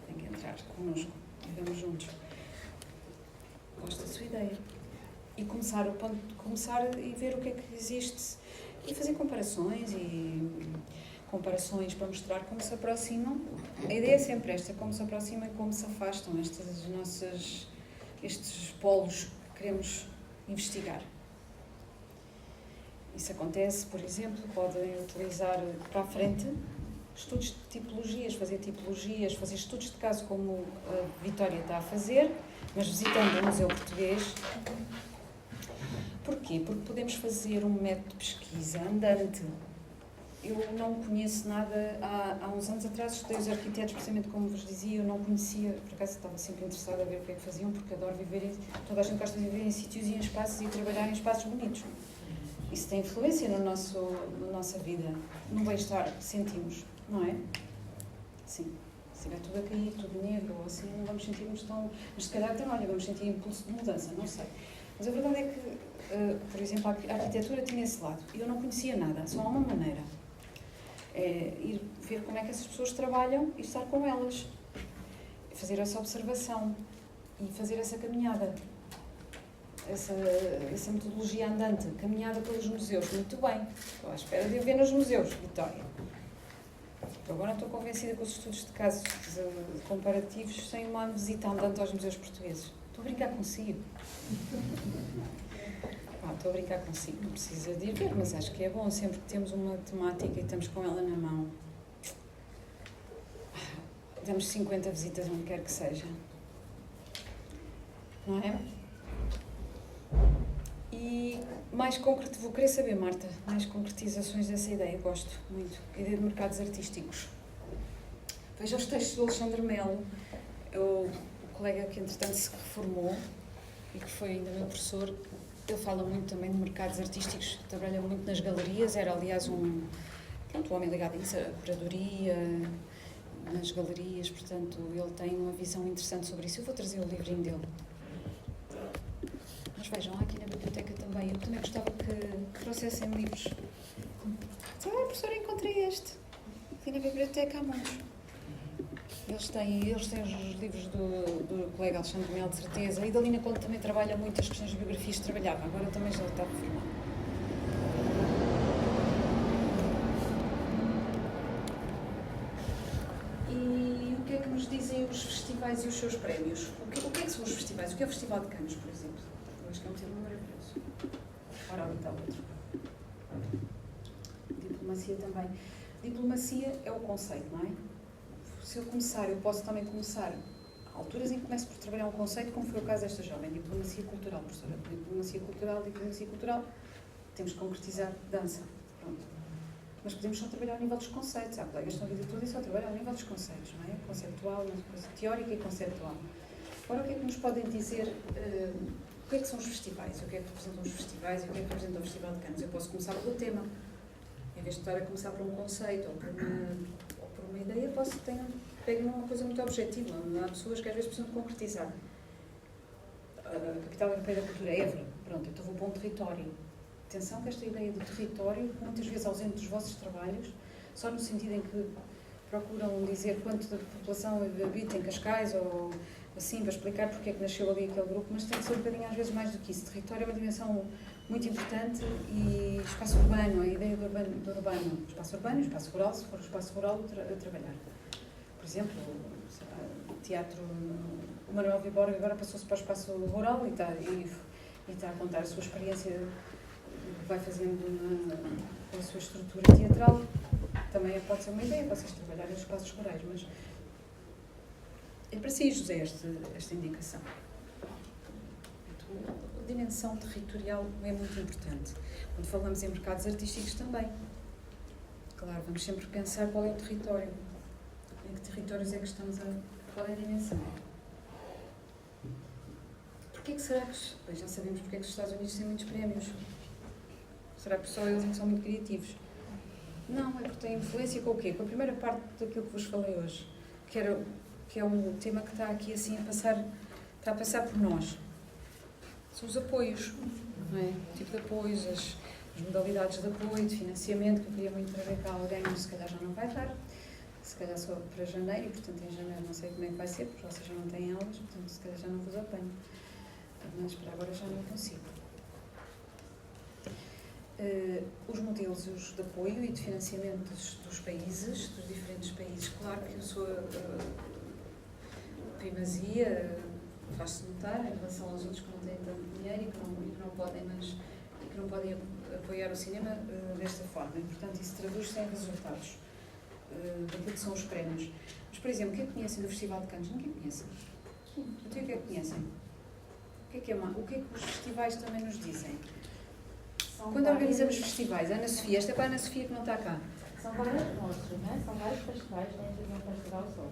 Tem que entrar connosco e vamos juntos. Gosto da sua ideia. E começar e ver o que é que existe e fazer comparações para mostrar como se aproximam. A ideia é sempre esta, como se aproximam e como se afastam estes polos que queremos investigar. Isso acontece, por exemplo, podem utilizar para a frente estudos de tipologias, fazer estudos de caso como a Vitória está a fazer, mas visitando o Museu Português. Porquê? Porque podemos fazer um método de pesquisa andante. Eu não conheço nada, há uns anos atrás estudei os arquitetos, precisamente como vos dizia, eu não conhecia, por acaso estava sempre interessada a ver o que é que faziam, porque adoro viver, toda a gente gosta de viver em sítios e em espaços e trabalhar em espaços bonitos. Isso tem influência na nossa vida, no bem-estar que sentimos, não é? Sim. Se estiver tudo a cair, tudo negro, ou assim, não vamos sentir-nos tão... Mas se calhar até, olha, vamos sentir impulso de mudança, não sei. Mas a verdade é que, por exemplo, a arquitetura tinha esse lado. E eu não conhecia nada, só há uma maneira. É ir ver como é que essas pessoas trabalham e estar com elas. Fazer essa observação e fazer essa caminhada. Essa metodologia andante, caminhada pelos museus. Muito bem. Estou à espera de eu ver nos museus, Vitória. Agora não estou convencida com os estudos de casos comparativos sem uma visita andante aos museus portugueses. Estou a brincar consigo. Estou a brincar consigo. Não precisa de ir ver, mas acho que é bom sempre que temos uma temática e estamos com ela na mão. Damos 50 visitas onde quer que seja. Não é? E vou querer saber, Marta, mais concretizações dessa ideia. Gosto muito. A ideia de mercados artísticos. Veja os textos do Alexandre Melo, o colega que entretanto se reformou e que foi ainda meu professor. Ele fala muito também de mercados artísticos, trabalha muito nas galerias, era aliás um homem ligado à curadoria, nas galerias, portanto ele tem uma visão interessante sobre isso. Eu vou trazer o livrinho dele. Mas vejam, aqui na biblioteca também, eu também gostava que trouxessem livros. Professora, encontrei este. Aqui na biblioteca há muitos. Eles têm os livros do colega Alexandre Melo, de certeza, e da Lina Conte também trabalha muito as questões de biografias que trabalhava, agora também já está reformado. E o que é que nos dizem os festivais e os seus prémios? O que é que são os festivais? O que é o Festival de Cannes, por exemplo? Eu acho que é um tema maravilhoso. Ora, ali está outro. Diplomacia também. Diplomacia é o conceito, não é? Se eu posso também começar a alturas em que começo por trabalhar um conceito, como foi o caso desta jovem, diplomacia cultural, professora. Diplomacia cultural, temos que concretizar dança. Pronto. Mas podemos só trabalhar ao nível dos conceitos. Há colegas que estão a dizer tudo e só trabalham ao nível dos conceitos, não é? Conceptual, teórica e conceptual. Agora, o que é que nos podem dizer? O que é que são os festivais? O que é que representam os festivais? E o que é que representa o Festival de Cannes? Eu posso começar pelo tema. Em vez de estar a começar por um conceito ou por uma ideia, posso pegar numa coisa muito objetiva. Há pessoas que às vezes precisam de concretizar. A capital europeia da cultura é Évora. Pronto, então vou para um território. Atenção que esta ideia do território, muitas vezes ausente dos vossos trabalhos, só no sentido em que procuram dizer quanto da população habita em Cascais ou assim, para explicar porque é que nasceu ali aquele grupo, mas tem que ser um bocadinho às vezes mais do que isso. Território é uma dimensão muito importante e espaço urbano, a ideia do urbano. Espaço urbano e espaço rural, se for o espaço rural, trabalhar. Por exemplo, teatro, o Manuel Viborg agora passou-se para o espaço rural e está a contar a sua experiência que vai fazendo com a sua estrutura teatral. Também pode ser uma ideia, vocês trabalharem nos espaços rurais, mas é para si, José, esta indicação. Então, a dimensão territorial é muito importante. Quando falamos em mercados artísticos também. Claro, vamos sempre pensar qual é o território. Em que territórios é que estamos qual é a dimensão? Porquê que será que... Bem, já sabemos porque é que os Estados Unidos têm muitos prémios. Será que só eles são muito criativos? Não, é porque têm influência com o quê? Com a primeira parte daquilo que vos falei hoje, que é um tema que está aqui assim está a passar por nós. São os apoios, não é? O tipo de apoios, as modalidades de apoio, de financiamento, que eu queria muito trazer cá alguém, mas se calhar já não vai dar, se calhar só para janeiro, e portanto em janeiro não sei como é que vai ser, porque vocês já não têm aulas, portanto se calhar já não vos apanho. Mas para agora já não consigo. Os modelos de apoio e de financiamento dos países, dos diferentes países, claro que a sua primazia faz-se notar em relação aos outros que não têm tanto dinheiro e que não podem apoiar o cinema desta forma. E, portanto, isso traduz-se em resultados daquilo que são os prémios. Mas, por exemplo, o que é que conhecem do Festival de Cannes? Ninguém conhece. Então, o que é que conhecem? O que é que os festivais também nos dizem? Quando organizamos festivais, Ana Sofia, esta é para a Ana Sofia que não está cá. São várias mostras, não é? São vários festivais dentro de um festival só.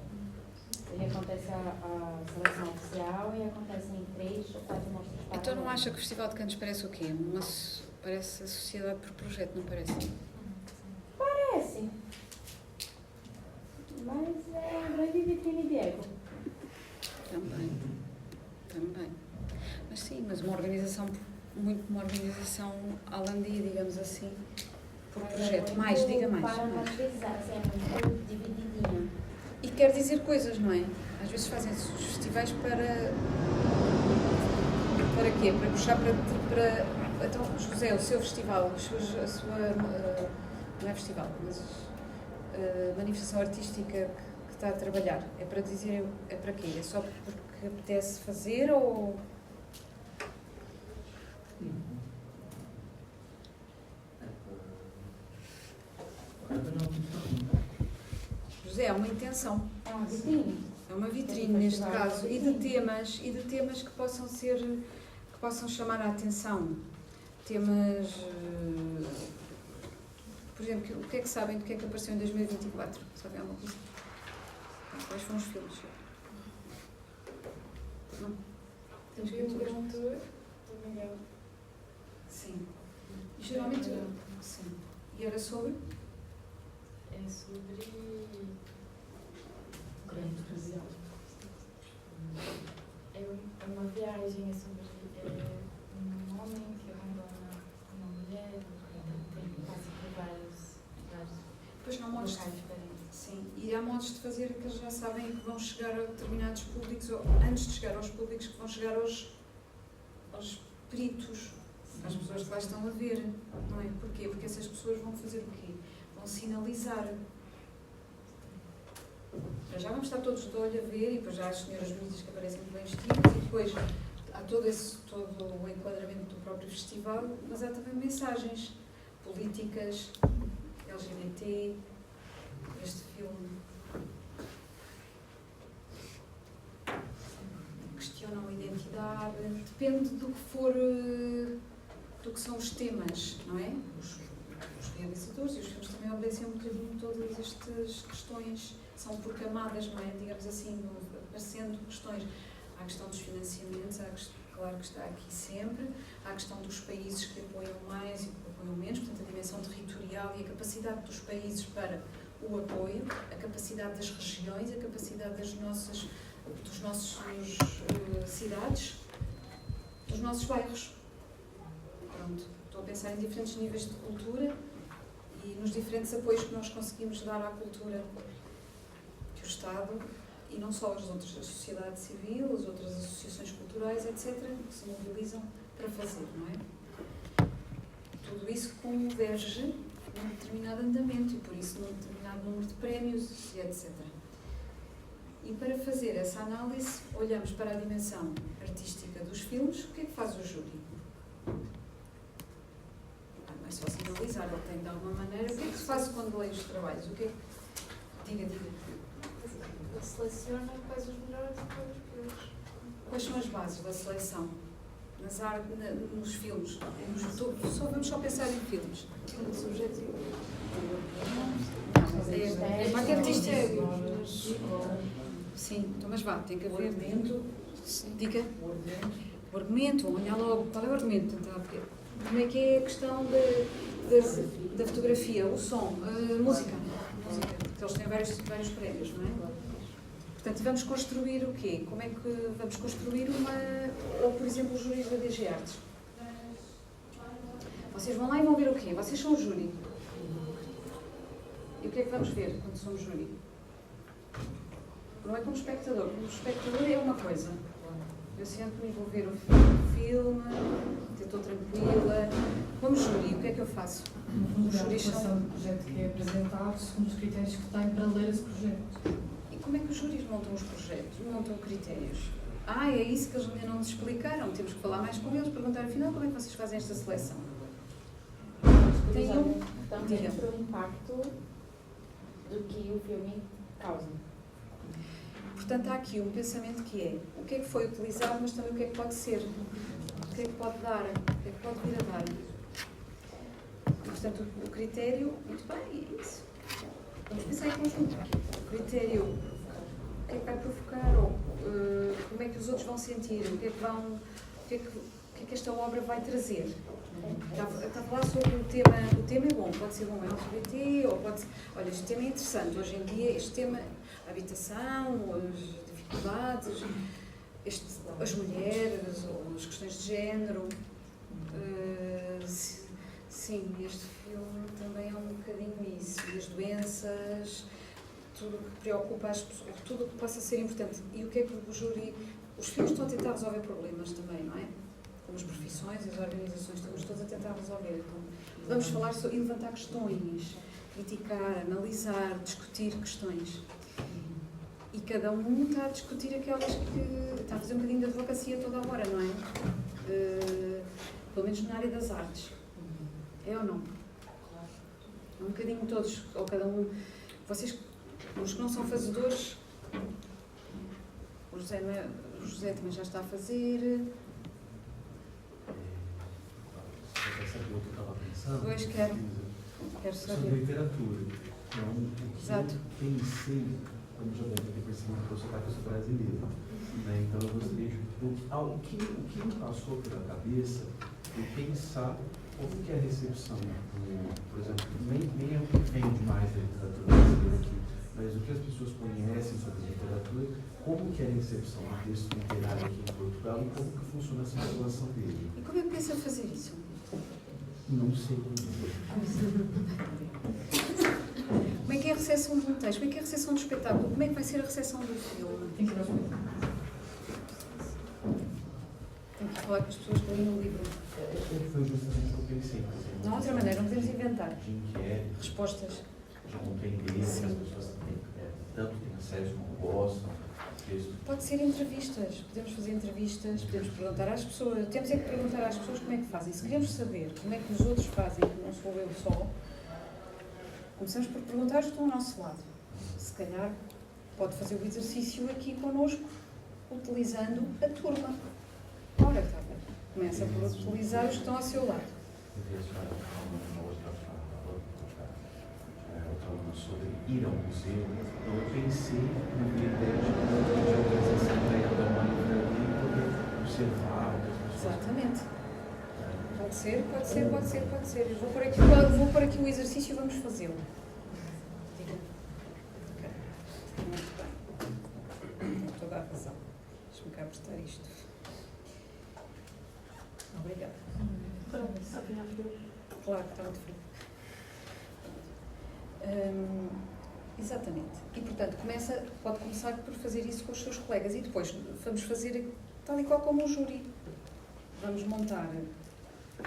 E acontece a seleção oficial e acontecem 3 ou 4 mostras para Então não acha que o Festival de Cannes parece o quê? Parece a Sociedade por Projeto, não parece? Parece. Mas é uma grande vitrine de ego. Também. Mas sim, mas uma organização holandesa, digamos assim, por projeto. Mais, diga mais. Parametrizar, assim, é muito divididinha. E quer dizer coisas, não é? Às vezes fazem os festivais para quê? Para puxar para... Então, José, o seu festival, a sua não é festival, mas manifestação artística que está a trabalhar, é para dizer, é para quê? É só porque apetece fazer ou... José, é uma intenção. É uma vitrine. É uma vitrine neste caso. E de temas que possam chamar a atenção. Temas, por exemplo, o que é que sabem do que é que apareceu em 2024? Sabem alguma coisa? Quais foram os filmes? Não? Temos que ver um tour do Miguel. Sim. E geralmente... Sim. E era sobre? É sobre... É uma viagem, é sobre um homem que abandona uma mulher, passa por vários Pois não modos locais diferentes. Sim, e há modos de fazer que eles já sabem que vão chegar a determinados públicos, ou antes de chegar aos públicos, que vão chegar aos peritos, às pessoas que lá estão a ver, não é? Porquê? Porque essas pessoas vão fazer o quê? Vão sinalizar. Já vamos estar todos de olho a ver, e depois já há as senhoras bonitas que aparecem bem vestidas, e depois há todo o enquadramento do próprio festival, mas há também mensagens políticas, LGBT, este filme. Questionam a identidade, depende do que for, do que são os temas, não é? os realizadores e os filmes também obedecem um bocadinho todas estas questões, são por camadas, não é? Digamos assim, aparecendo questões. Há a questão dos financiamentos, claro que está aqui sempre, há a questão dos países que apoiam mais e que apoiam menos, portanto a dimensão territorial e a capacidade dos países para o apoio, a capacidade das regiões, a capacidade dos nossos cidades, dos nossos bairros. Pronto, estou a pensar em diferentes níveis de cultura e nos diferentes apoios que nós conseguimos dar à cultura que o Estado, e não só as outras, a sociedade civil, as outras associações culturais, etc., que se mobilizam para fazer, não é? Tudo isso converge num determinado andamento e, por isso, num determinado número de prémios, etc. E para fazer essa análise, olhamos para a dimensão artística dos filmes. O que é que faz o júri? Não é só sinalizar, ele tem de alguma maneira. O que é que se faz quando lê os trabalhos? O que é que... Diga. Seleciona quais os melhores e quais os piores. Quais são as bases da seleção? Nos filmes? Vamos só pensar em filmes. Subjetivo. É a parte artística. Sim, então, mas vá, tem que haver. Diga. O argumento, olha logo. Qual é o argumento? Como é que é a questão da fotografia, o som, a música? Porque eles têm vários prémios, não é? Portanto, vamos construir o quê? Como é que vamos construir ou, por exemplo, os júris da DG Artes? Vocês vão lá e vão ver o quê? Vocês são o júri. E o que é que vamos ver quando somos júri? Não é como espectador. Como espectador é uma coisa. Eu sento-me e vou ver o filme, estou tranquila. Como júri, o que é que eu faço? Os júris são o projeto que é apresentado segundo os critérios que têm para ler esse projeto. Como é que os júris montam os projetos, montam critérios? É isso que eles ainda não nos explicaram. Temos que falar mais com eles, perguntar afinal como é que vocês fazem esta seleção. Também pelo impacto do que o filme causa. Portanto, há aqui um pensamento que é o que é que foi utilizado, mas também o que é que pode ser, o que é que pode dar, o que é que pode vir a dar. E, portanto, o critério, muito bem, é isso. Vamos pensar em conjunto. O critério, o que é que vai provocar, ou como é que os outros vão sentir, o que é que esta obra vai trazer. Está a falar sobre o tema é bom, pode ser bom LGBT, ou pode ser, olha, este tema é interessante, hoje em dia este tema, a habitação, as dificuldades, as mulheres, ou as questões de género, sim, este filme também é um bocadinho isso, e as doenças, tudo o que preocupa as pessoas, tudo o que possa ser importante. E o que é que o júri, os filmes estão a tentar resolver problemas também, não é? Como as profissões, as organizações, estamos todos a tentar resolver. Então, vamos falar sobre, e levantar questões, criticar, analisar, discutir questões. E cada um está a discutir aquelas que está a fazer um bocadinho de advocacia toda a hora, não é? Pelo menos na área das artes. É ou não? Um bocadinho todos, ou cada um. Vocês, os que não são fazedores, o José também já está a fazer. Saber o que eu estava pensando? Pois, quero saber. Sobre literatura. Então, Exato. Eu pensei, como já deve ter percebido que eu sou cabeça brasileira, né? Então eu gostaria de... O que me passou pela cabeça de pensar como que é a recepção, por exemplo, nem é o que vem demais da literatura brasileira aqui, mas o que as pessoas conhecem sobre literatura, como que é a recepção do texto literário aqui em Portugal e como que funciona a circulação dele. E como é que pensa fazer isso? Não sei. Como é que é a recepção de um texto? Como é que é a recepção do espetáculo? Como é que vai ser a recepção do filme? Tem que ir ao espetáculo. Tenho que falar com as pessoas que leem o livro. Foi justamente o que eu pensei. Não há outra maneira, não podemos inventar. De inquérito. Respostas. De compreender que as pessoas tanto têm acesso como gostam. Pode ser entrevistas. Podemos fazer entrevistas, podemos perguntar às pessoas. Temos é que perguntar às pessoas como é que fazem. Se queremos saber como é que os outros fazem, que não sou eu só, começamos por perguntar, estão ao nosso lado. Se calhar pode fazer o exercício aqui connosco, utilizando a turma. Ora, está bem. Começa por utilizar os que estão ao seu lado. museu. Então eu pensei numa ideia de organização para ir dar uma livraria e poder observar o que as pessoas. Exatamente. Pode ser. Eu vou pôr aqui o exercício e vamos fazê-lo. Ok. Muito bem. Tem toda a razão. Deixa-me cá apertar isto. Obrigada. Claro que está muito frio. Exatamente. E, portanto, pode começar por fazer isso com os seus colegas e depois vamos fazer tal e qual como um júri. Vamos montar,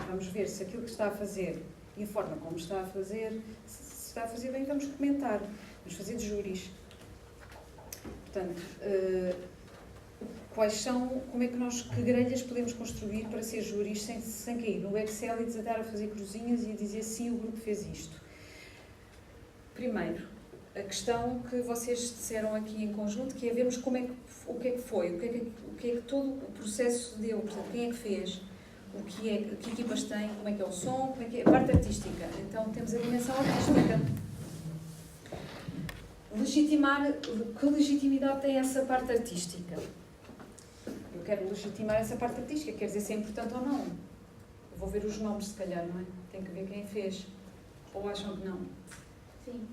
vamos ver se aquilo que está a fazer e a forma como está a fazer, se está a fazer bem, vamos comentar. Vamos fazer de júris. Portanto, como é que que grelhas podemos construir para ser júris sem cair no Excel e desatar a fazer cruzinhas e a dizer sim, o grupo fez isto. Primeiro, a questão que vocês disseram aqui em conjunto, que é vermos o que é que foi, o que é que todo o processo deu, portanto, quem é que fez, que equipas têm, como é que é o som, como é que é a parte artística. Então, temos a dimensão artística. Legitimar, que legitimidade tem essa parte artística? Eu quero legitimar essa parte artística, quer dizer se é importante ou não. Eu vou ver os nomes, se calhar, não é? Tem que ver quem fez. Ou acham que não? Sim.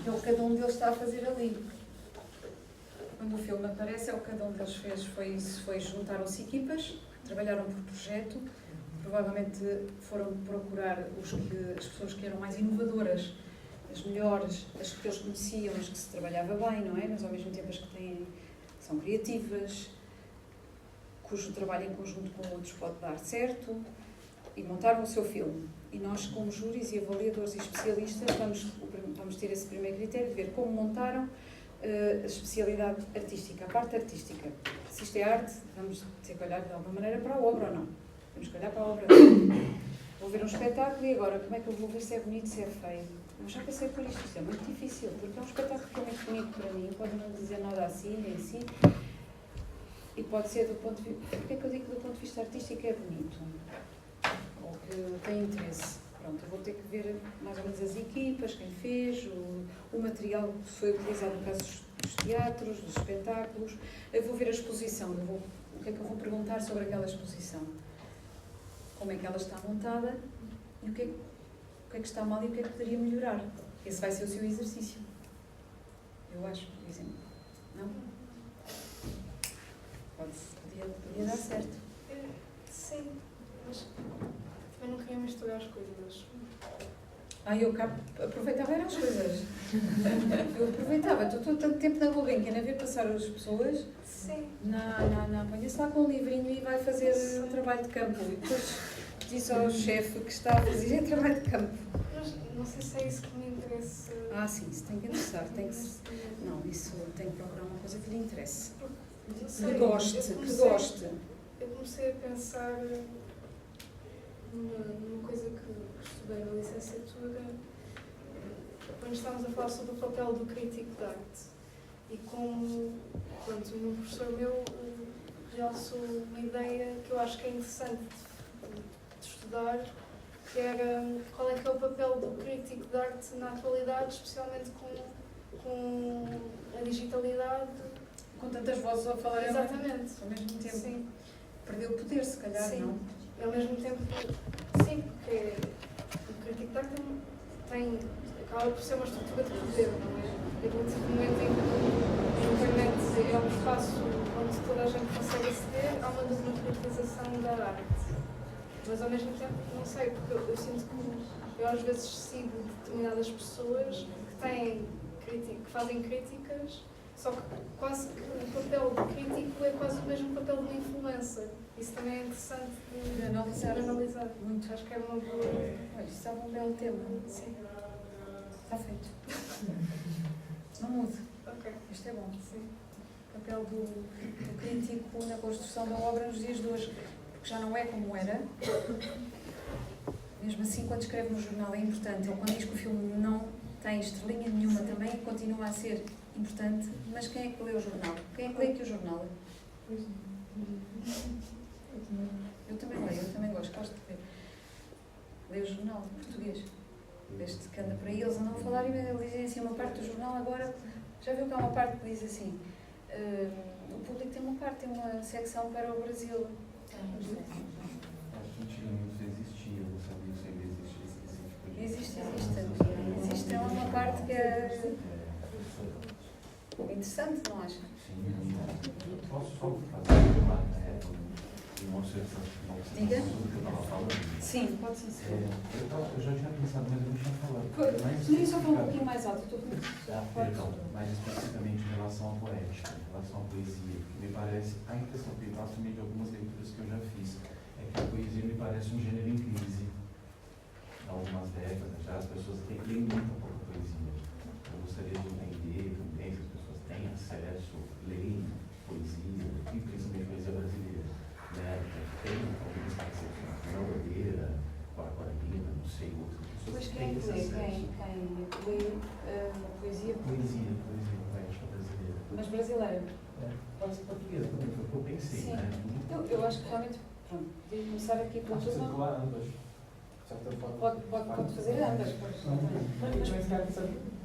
É o que cada um deles está a fazer ali. Quando o filme aparece, é o que cada um deles fez. Juntaram-se equipas, trabalharam por projeto, provavelmente foram procurar as pessoas que eram mais inovadoras, as melhores, as que eles conheciam, as que se trabalhava bem, não é? Mas ao mesmo tempo as que são criativas, cujo trabalho em conjunto com outros pode dar certo, e montaram o seu filme. E nós, como júris e avaliadores e especialistas, vamos ter esse primeiro critério de ver como montaram a especialidade artística, a parte artística. Se isto é arte, vamos ter que olhar de alguma maneira para a obra ou não. Temos que olhar para a obra. Vou ver um espetáculo e agora, como é que eu vou ver se é bonito, se é feio? Eu já passei por isto é muito difícil, porque é um espetáculo que é muito bonito para mim, pode não dizer nada assim, nem assim, e pode ser do ponto de vista... Porque é que eu digo que do ponto de vista artístico é bonito? Ou que tem interesse? Pronto, eu vou ter que ver mais ou menos as equipas, quem fez, o material que foi utilizado no caso dos teatros, dos espetáculos. Eu vou ver a exposição, o que é que eu vou perguntar sobre aquela exposição? Como é que ela está montada e o que é que está mal e o que é que poderia melhorar. Esse vai ser o seu exercício. Eu acho, por exemplo. Não? Podia dar certo. Sim, mas também não queria misturar as coisas. Eu cá aproveitava as coisas. Eu aproveitava. Estou tanto tempo na Gulbenkian a ver passar as pessoas. Sim. Não. Ponha-se lá com um livrinho e vai fazer um trabalho de campo. E depois diz ao chefe que está a fazer trabalho de campo. Mas não sei se é isso que me interessa. Sim, isso tem que interessar. Não, isso tem que procurar uma coisa que lhe interesse. Sei, que goste. Eu comecei a pensar numa coisa que estudei na licenciatura, quando estávamos a falar sobre o papel do crítico de arte. E como, pronto, um professor meu realçou uma ideia que eu acho que é interessante de estudar, que era qual é que é o papel do crítico de arte na atualidade, especialmente com a digitalidade. Com tantas vozes a falar exatamente ao mesmo tempo. Sim. Perdeu o poder, se calhar, sim. não? E ao mesmo tempo, sim, porque o crítico de arte acaba por ser uma estrutura de poder, não é? E no momento em que a internet é um espaço onde toda a gente consegue aceder, há uma democratização da arte. Mas ao mesmo tempo, não sei, porque eu sinto que eu às vezes sigo determinadas pessoas que fazem críticas, só que quase que o papel do crítico é quase o mesmo papel de uma influencer. Isso também é interessante de analisar. Muito. Acho que é uma boa... Olha, isso é um belo tema. Sim. Está feito. Não mude. Ok. Isto é bom. Sim. O papel do crítico na construção da obra nos dias de hoje. Porque já não é como era. Mesmo assim, quando escreve no jornal é importante. Ou quando diz que o filme não tem estrelinha nenhuma também, continua a ser importante. Mas quem é que lê o jornal? Quem é que lê aqui o jornal? Eu também leio, eu também gosto de ler. Leio o jornal português. Este que anda por aí, eles andam a falar e eles dizem assim, uma parte do jornal agora, já viu que há uma parte que diz assim, o público tem uma parte, tem uma secção para o Brasil. Antigamente isso existia, não sabia se ainda existe esse tipo de... Existe uma parte que é interessante, não acha? Sim, posso só fazer uma observação sobre o que eu estava falando? Sim, pode sim. Eu já tinha pensado, mas eu não tinha falado. Nem só falar um pouquinho mais alto. Perdão, mais especificamente em relação à poética, em relação à poesia, que me parece, a impressão que eu faço também de algumas leituras que eu já fiz, é que a poesia me parece um gênero em crise. Há algumas décadas já, as pessoas leem muito pouca poesia. Eu gostaria de entender também se as pessoas têm acesso, leem poesia, e principalmente poesia brasileira. Né? Tem algumas concepções, Nogueira, Guaraguarina, não sei, outras pessoas. Mas quem lê poesia? Poesia poética brasileira. Mas brasileira? Pode ser portuguesa também, foi o que eu pensei, sim. Né? Eu acho que realmente, pronto, de começar aqui pela turma. Pode fazer ambas.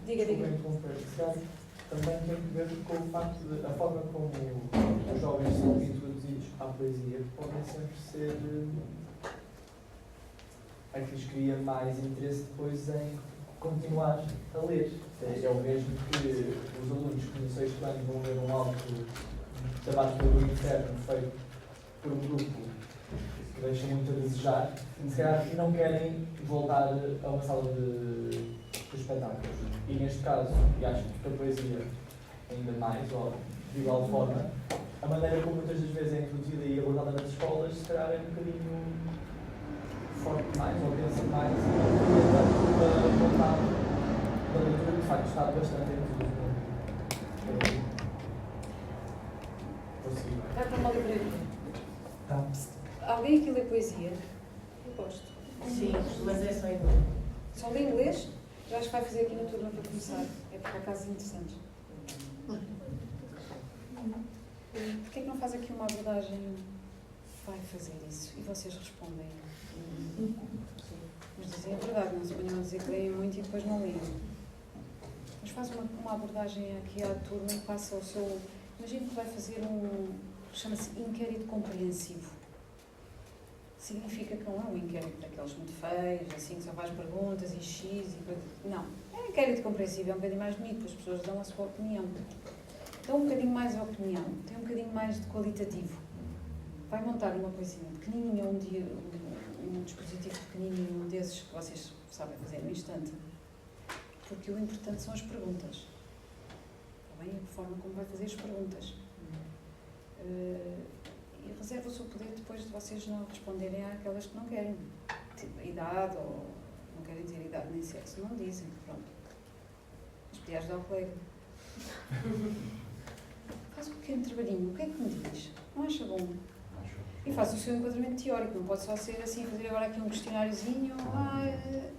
Diga. Também tem que ver com o facto de a forma como os jovens são introduzidos à poesia podem sempre ser a que lhes cria mais interesse depois em continuar a ler. É o mesmo que os alunos que no sexto ano vão ler um álbum chamado pelo Inferno, feito por um grupo que deixa muito a desejar, se calhar não querem voltar a uma sala de espetáculos. E neste caso, e acho que a poesia ainda mais, ou de igual forma, a maneira como muitas das vezes é introduzida e abordada nas escolas, se calhar é um bocadinho forte demais, ou pensa mais, e não teria tanto a vontade da leitura, que de facto está bastante introduzida. Vai para uma livraria. Tá. Alguém aqui lê poesia? Eu gosto. Sim, mas é só em Só lê inglês? Eu acho que vai fazer aqui na turma para começar. É por acaso interessantes. Porquê que não faz aqui uma abordagem? Vai fazer isso. E vocês respondem. Mas dizem a verdade, não se ponham a dizer que leem muito e depois não leem. Mas faz uma abordagem aqui à turma e passa o seu... Imagino que vai fazer chama-se inquérito compreensivo. Significa que não é um inquérito daqueles muito feios, assim, que só faz perguntas e X e coisas. Não. É um inquérito compreensivo, é um bocadinho mais bonito, as pessoas dão a sua opinião. Dão um bocadinho mais a opinião, tem um bocadinho mais de qualitativo. Vai montar uma coisinha pequenininha, um dispositivo pequenininho desses que vocês sabem fazer no instante. Porque o importante são as perguntas. Está bem? A forma como vai fazer as perguntas. E reserva o seu poder depois de vocês não responderem àquelas que não querem. Tipo, idade, ou não querem dizer idade nem sexo. Não dizem, pronto. Mas podia ajudar o colega. Faz um pequeno trabalhinho. O que é que me diz? Não acha bom? E faça o seu enquadramento teórico. Não pode só ser assim, fazer agora aqui um questionáriozinho.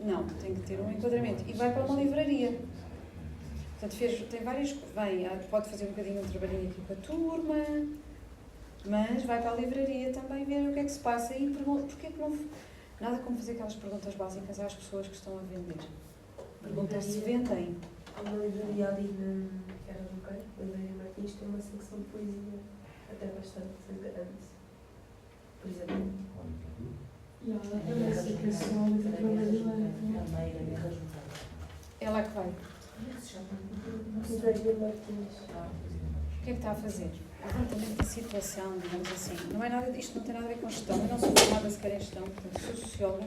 Não, tem que ter um enquadramento. E vai para uma livraria. Portanto, tem várias... pode fazer um bocadinho um trabalhinho aqui com a turma, mas vai para a livraria também ver o que é que se passa e pergunta, porquê que não... Nada como fazer aquelas perguntas básicas às pessoas que estão a vender. Perguntas se vendem. Há uma livraria ali na Terra do Queiro, na Livraria Martins, tem uma secção de poesia até bastante grande. Por exemplo. Ela é que vai. Livraria Martins. O que é que está a fazer? Levantamento da situação, digamos assim. Não é nada, isto não tem nada a ver com gestão. Eu não sou formada sequer em gestão, portanto sou socióloga.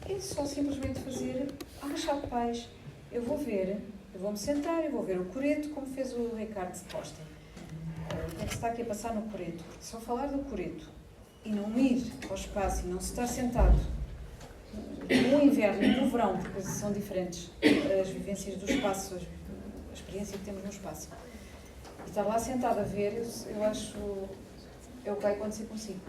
É só simplesmente fazer achar paz. Eu vou-me sentar, eu vou ver o coreto, como fez o Ricardo de Costa. O que é que se está aqui a passar no coreto? Porque se eu falar do coreto e não ir ao espaço e não se estar sentado no inverno e no verão, porque são diferentes as vivências do espaço, a experiência que temos no espaço. E estar lá sentado a ver, eu acho, é o que vai acontecer consigo.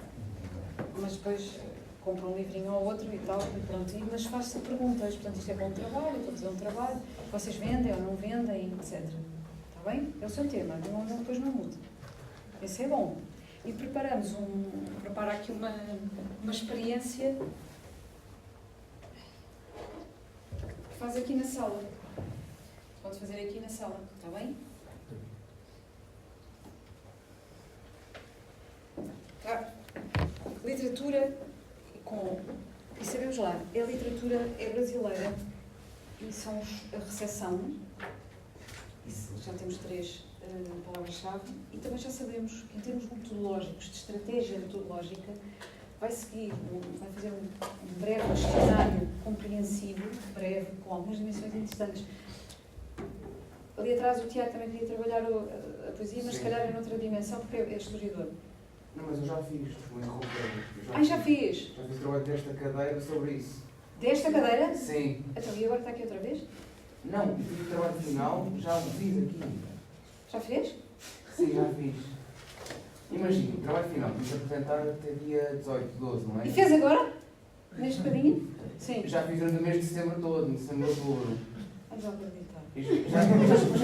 Mas depois compra um livrinho ou outro e tal, e pronto. Mas faz-se perguntas, portanto, isto é bom trabalho, eu estou a fazer um trabalho, vocês vendem ou não vendem, etc. Está bem? É o seu tema, depois não muda. Esse é bom. E prepara aqui uma experiência faz aqui na sala. Pode fazer aqui na sala, está bem? Tá. Literatura com... E sabemos lá, a literatura é brasileira e são a recepção. Isso, já temos 3 palavras-chave. E também já sabemos que em termos metodológicos, de estratégia metodológica, vai seguir, vai fazer um breve questionário compreensivo, breve, com algumas dimensões interessantes. Ali atrás o Tiago também queria trabalhar a poesia, mas se calhar é noutra dimensão, porque é historiador. Não, mas eu já fiz, vou interromper. Já fiz? Já fiz trabalho desta cadeira sobre isso. Desta cadeira? Sim. Então, e agora está aqui outra vez? Não, fiz o trabalho final, já o fiz aqui. Já fez? Sim, já fiz. Imagina, o trabalho final, vamos apresentar até dia 18, 12, não é? E fez agora? Neste bocadinho? Sim. Já fiz durante o mês de setembro todo, em setembro, outubro. Vamos acreditar. Já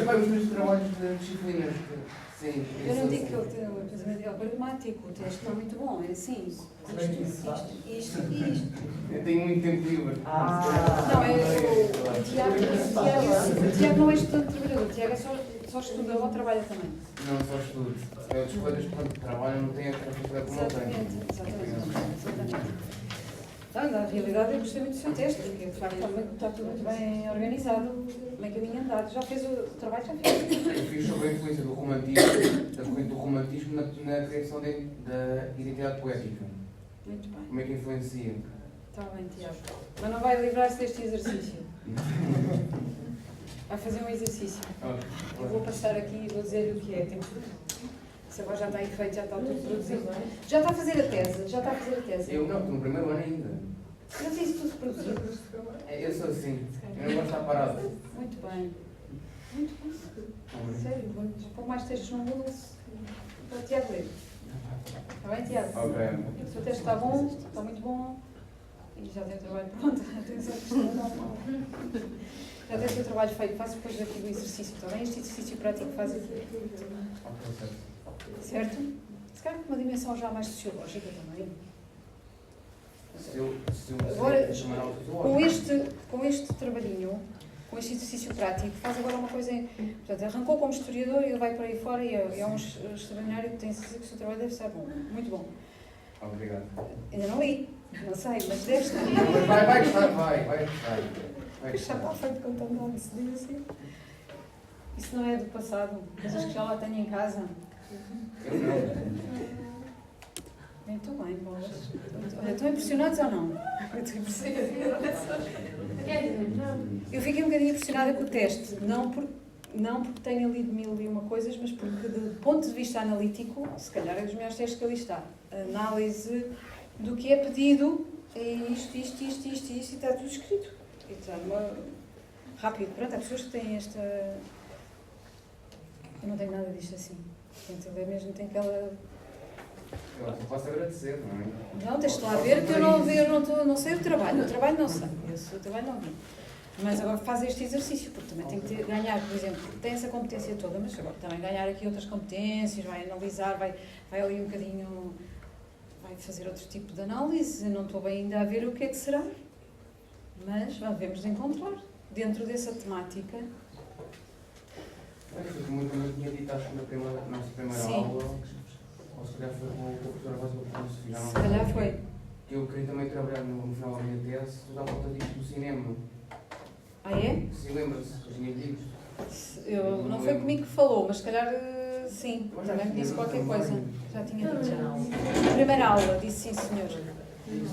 vai os meus trabalhos de disciplinas. Sim. Eu não digo que ele tem o pensamento dele pragmático, o texto está muito bom, é assim. Isto. Eu tenho muito tempo livre. Não, é o Tiago não é estudante trabalhador, o Tiago é só estuda ou trabalha também. Não, só estudo. É outras coisas que quando trabalham não têm a capacidade como eu tenho. Exatamente. Então, na realidade, eu gostei muito do seu texto, porque de facto está tudo muito bem organizado, bem caminho andado. Já fez o trabalho? Já fez? Eu fiz sobre a influência do romantismo, da corrente do romantismo na criação da identidade poética. Muito bem. Como é que influencia? Está bem, Tiago. Mas não vai livrar-se deste exercício. Vai fazer um exercício. Eu vou passar aqui e vou dizer-lhe o que é. Isso agora já está aí feito, já está tudo produzido. Já está a fazer a tese? Já está a fazer a tese? Eu não, estou no primeiro ano ainda. Eu não sei se tudo produzido. Eu sou assim. Eu não gosto de estar parado. Muito bem. Muito bem. Sério, vou pôr mais textos no Moodle para o Tiago ler. Está bem, Tiago? Ok. O seu texto está bom, está muito bom. E já tem o trabalho pronto. Atenção, que isto não. Já tem o seu trabalho feito. Faço depois aqui do exercício, está bem? Este exercício prático que faz aqui. Certo? Se calhar com uma dimensão já mais sociológica também. Agora, com este trabalhinho, com este exercício prático, faz agora uma coisa. Portanto, arrancou como historiador e ele vai para aí fora e é um extraordinário que tem certeza que o seu trabalho deve ser bom. Muito bom. Obrigado. Ainda não li, não sei, mas deve estar. Vai gostar, vai gostar. Já está feito com tanta antecedência. Isso não é do passado, coisas que já lá tenho em casa. Eu não. Muito bem, bolas. Olha, estão impressionados ou não? Eu estou impressionada. Eu fiquei um bocadinho impressionada com o teste. Não porque tenha lido 1001 coisas, mas porque, do ponto de vista analítico, se calhar é dos melhores testes que ali está. A análise do que é pedido é isto, e está tudo escrito. E está rápido. Pronto, há pessoas que têm esta... Eu não tenho nada disto assim. Portanto, ele mesmo tem aquela... Eu posso agradecer, não é? Não, tens de lá ver que eu não sei o trabalho não sei. O trabalho não vi. Mas agora faz este exercício, porque também tem que ganhar, por exemplo, tem essa competência toda, mas agora também ganhar aqui outras competências, vai analisar, vai ali um bocadinho, vai fazer outro tipo de análise. Eu não estou bem ainda a ver o que é que será, mas vamos encontrar dentro dessa temática. Eu muito tinha dito, acho que na nossa primeira aula, ou se calhar foi com o professor Vasco, se calhar foi. Que eu queria também trabalhar no final da minha tese, tudo à volta disto do cinema. Ah, é? Se lembra-se, eu tinha dito. Não foi comigo que falou, mas se calhar sim, também me disse qualquer coisa. Já tinha dito já. Na primeira aula, disse sim, senhor.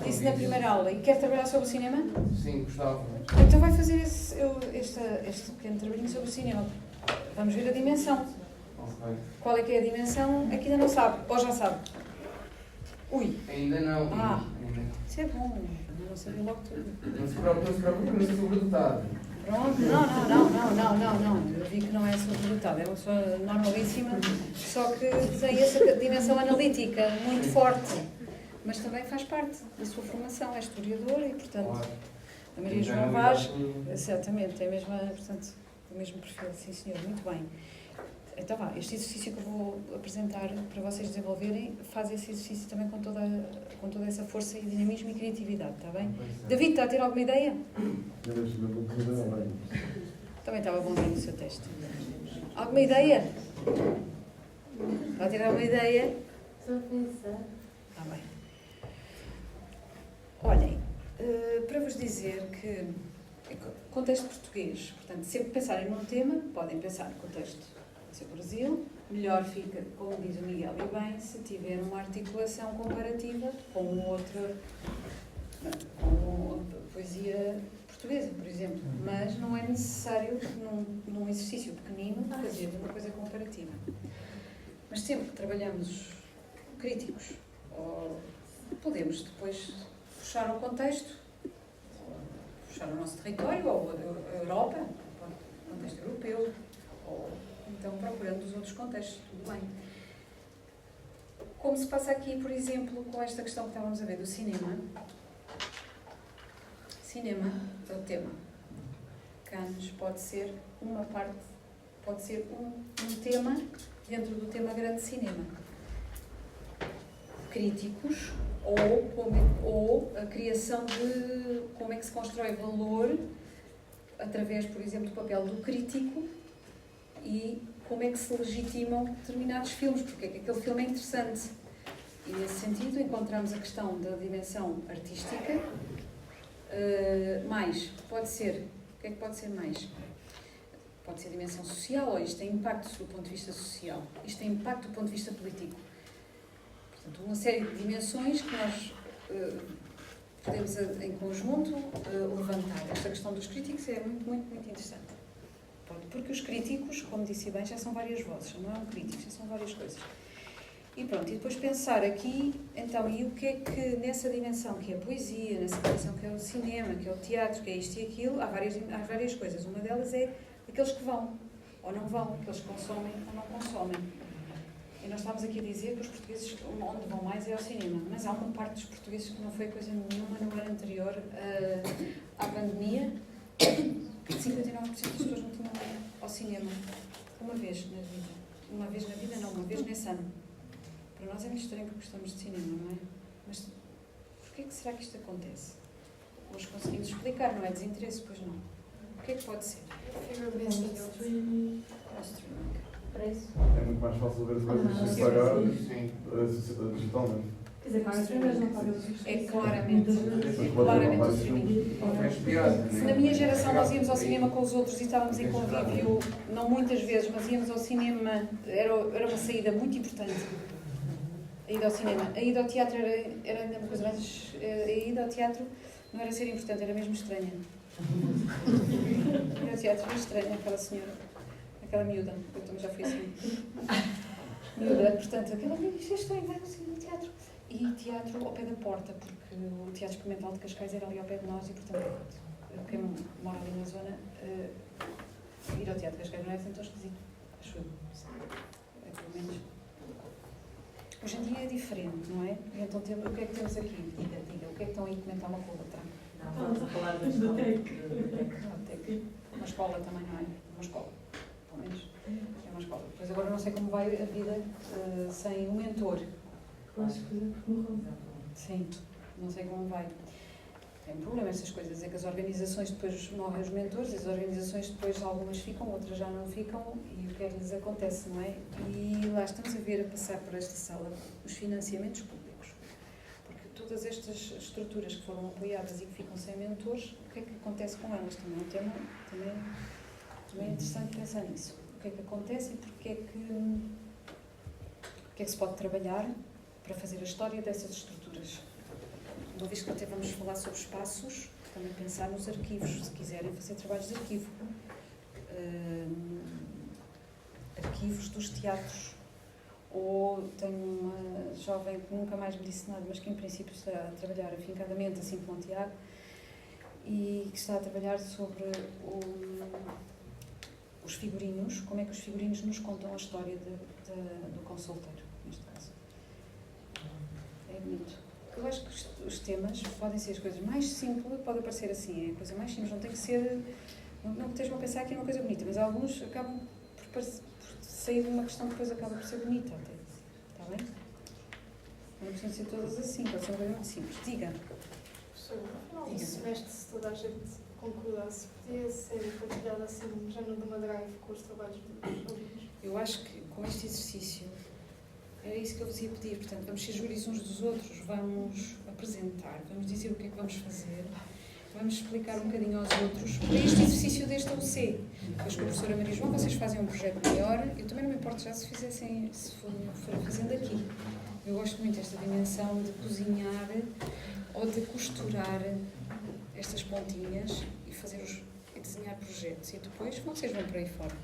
Disse na primeira aula. E quer trabalhar sobre o cinema? Sim, gostava. Então vai fazer este pequeno trabalhinho sobre o cinema. Vamos ver a dimensão. Okay. Qual é que é a dimensão? Aqui ainda não sabe, ou já sabe? Ui! Ainda não. Ainda. Isso é bom, eu não sabia logo tudo. Não se preocupe, não sou sobredotado. Pronto, não. Eu vi que não é sobredotado, é uma pessoa normalíssima, só que tem essa dimensão analítica muito forte, mas também faz parte da sua formação, é historiador e, portanto, a Maria João Vaz, certamente, é a mesma, portanto, o mesmo perfil, sim senhor, muito bem. Então vá, este exercício que eu vou apresentar para vocês desenvolverem, faz esse exercício também com toda essa força e dinamismo e criatividade, está bem? David, está a ter alguma ideia? Também estava bom ver no seu texto. Alguma ideia? Está a ter alguma ideia? Estou a pensar. Está bem. Olhem, para vos dizer que contexto português, portanto, sempre que pensarem num tema, podem pensar no contexto do Brasil, melhor fica, como diz o Miguel e bem, se tiver uma articulação comparativa com outra, com poesia portuguesa, por exemplo, mas não é necessário num exercício pequenino fazer uma coisa comparativa. Mas sempre que trabalhamos críticos, ou podemos depois puxar o contexto, puxar o nosso território, ou a Europa, o contexto europeu, ou então procurando os outros contextos, tudo bem. Como se passa aqui, por exemplo, com esta questão que estávamos a ver do cinema. Cinema é o tema. Cannes pode ser uma parte, pode ser um tema dentro do tema grande cinema. Críticos, ou a criação de como é que se constrói valor através, por exemplo, do papel do crítico e como é que se legitimam determinados filmes, porque é que aquele filme é interessante. E nesse sentido encontramos a questão da dimensão artística, mais, pode ser, o que é que pode ser mais? Pode ser a dimensão social, ou isto tem impacto do ponto de vista social, isto tem impacto do ponto de vista político. Portanto, uma série de dimensões que nós podemos, em conjunto, levantar. Esta questão dos críticos é muito, muito, muito interessante. Porque os críticos, como disse bem, já são várias vozes, não é um crítico, já são várias coisas. E pronto, e depois pensar aqui, então, e o que é que nessa dimensão que é a poesia, nessa dimensão que é o cinema, que é o teatro, que é isto e aquilo, há várias coisas. Uma delas é aqueles que vão, ou não vão, aqueles que consomem ou não consomem. E nós estamos aqui a dizer que os portugueses, onde vão mais é ao cinema, mas há uma parte dos portugueses que não foi coisa nenhuma no ano anterior à pandemia, 59% das pessoas não tinham ido ao cinema uma vez na vida. Uma vez na vida, não, uma vez nesse ano. Para nós é muito estranho que gostamos de cinema, não é? Mas porquê que será que isto acontece? Hoje conseguimos explicar, não é desinteresse, pois não. O que é que pode ser? Preço. É muito mais fácil ver as coisas sem pagar digitalmente. Quer dizer, para as streamers não pagam os É claramente o streaming. Se na minha geração nós íamos ao cinema com os outros e estávamos em convívio, não muitas vezes, mas íamos ao cinema, era uma saída muito importante. A ida ao cinema. A ida ao teatro era ainda uma coisa mais... A ida ao teatro não era ser importante, era mesmo estranha. A ida ao teatro era estranha, aquela senhora, aquela miúda, eu também já fui assim. Miúda, portanto, aquela miúda, isto é estranho, vai ao teatro. E teatro ao pé da porta, porque o Teatro Experimental de Cascais era ali ao pé de nós e, portanto, quem mora ali na zona, ir ao Teatro de Cascais não é assim tão esquisito, acho eu. É pelo menos. Hoje em dia é diferente, não é? E então o que é que temos aqui? Diga, o que é que estão aí a comentar uma com a outra? Não, vamos a falar da escola. Uma escola também, não é? Uma escola, pelo menos. É uma escola. Pois agora não sei como vai a vida sem um mentor. Sim, não sei como vai. Tem um problema essas coisas, é que as organizações depois morrem os mentores, as organizações depois algumas ficam, outras já não ficam, e o que é que lhes acontece, não é? E lá estamos a ver, a passar por esta sala, os financiamentos públicos. Porque todas estas estruturas que foram apoiadas e que ficam sem mentores, o que é que acontece com elas? Também é um tema também é interessante pensar nisso. O que é que acontece e porque é que se pode trabalhar para fazer a história dessas estruturas. Uma vez que até vamos falar sobre espaços, também pensar nos arquivos, se quiserem fazer trabalhos de arquivo. Arquivos dos teatros. Ou tenho uma jovem que nunca mais me disse nada, mas que em princípio está a trabalhar afincadamente, assim como o Tiago, e que está a trabalhar sobre os figurinos, como é que os figurinos nos contam a história do consulteiro, neste caso. É bonito. Eu acho que os temas podem ser as coisas mais simples, pode parecer assim, é a coisa mais simples, não tem que ser, não estejam a pensar que é uma coisa bonita, mas alguns acabam por sair de uma questão que depois acaba por ser bonita até. Está bem? Não precisam ser todas assim, pode ser uma coisa muito simples. Diga. Professor, no final do semestre, se toda a gente concordasse, podia ser partilhado assim um género de uma drive com os trabalhos dos alunos? Eu acho que com este exercício era isso que eu vos ia pedir. Portanto, vamos ser júris uns dos outros, vamos apresentar, vamos dizer o que é que vamos fazer, vamos explicar um bocadinho aos outros. Para este exercício deste UC, depois com a professora Maria João, vocês fazem um projeto maior. Eu também não me importo já se fizessem, se forem fazendo aqui. Eu gosto muito desta dimensão de cozinhar ou de costurar estas pontinhas e desenhar projetos. E depois vocês vão por aí fora.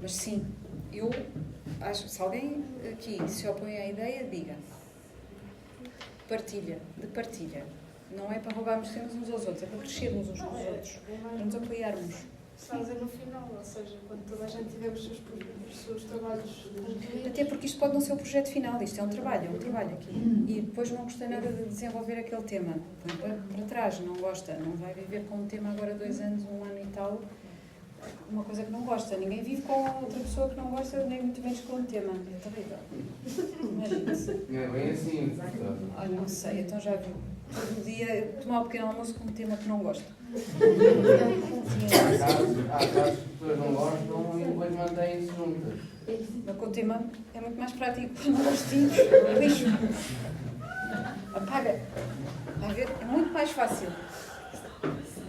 Mas sim, eu acho, se alguém aqui se opõe à ideia, diga. Partilha. Não é para roubarmos temas uns aos outros, é para crescermos uns com os outros, para nos apoiarmos. Fazer no final, ou seja, quando toda a gente tiver os seus trabalhos concluídos. Até porque isto pode não ser o projeto final, isto é um trabalho aqui. E depois não gostei nada de desenvolver aquele tema. Põe para trás, não gosta, não vai viver com um tema agora 2 anos, 1 ano e tal, uma coisa que não gosta. Ninguém vive com outra pessoa que não gosta, nem muito menos com um tema. É terrível. Imagina-se. Não é bem assim. Olha, não sei, então já viu. Todo dia tomar um pequeno almoço com um tema que não gosta. Há casos que as pessoas não gostam e depois mantêm-se juntas. Mas com o tema é muito mais prático. Não gostinhos, lixo. Apaga. Está a ver? É muito mais fácil.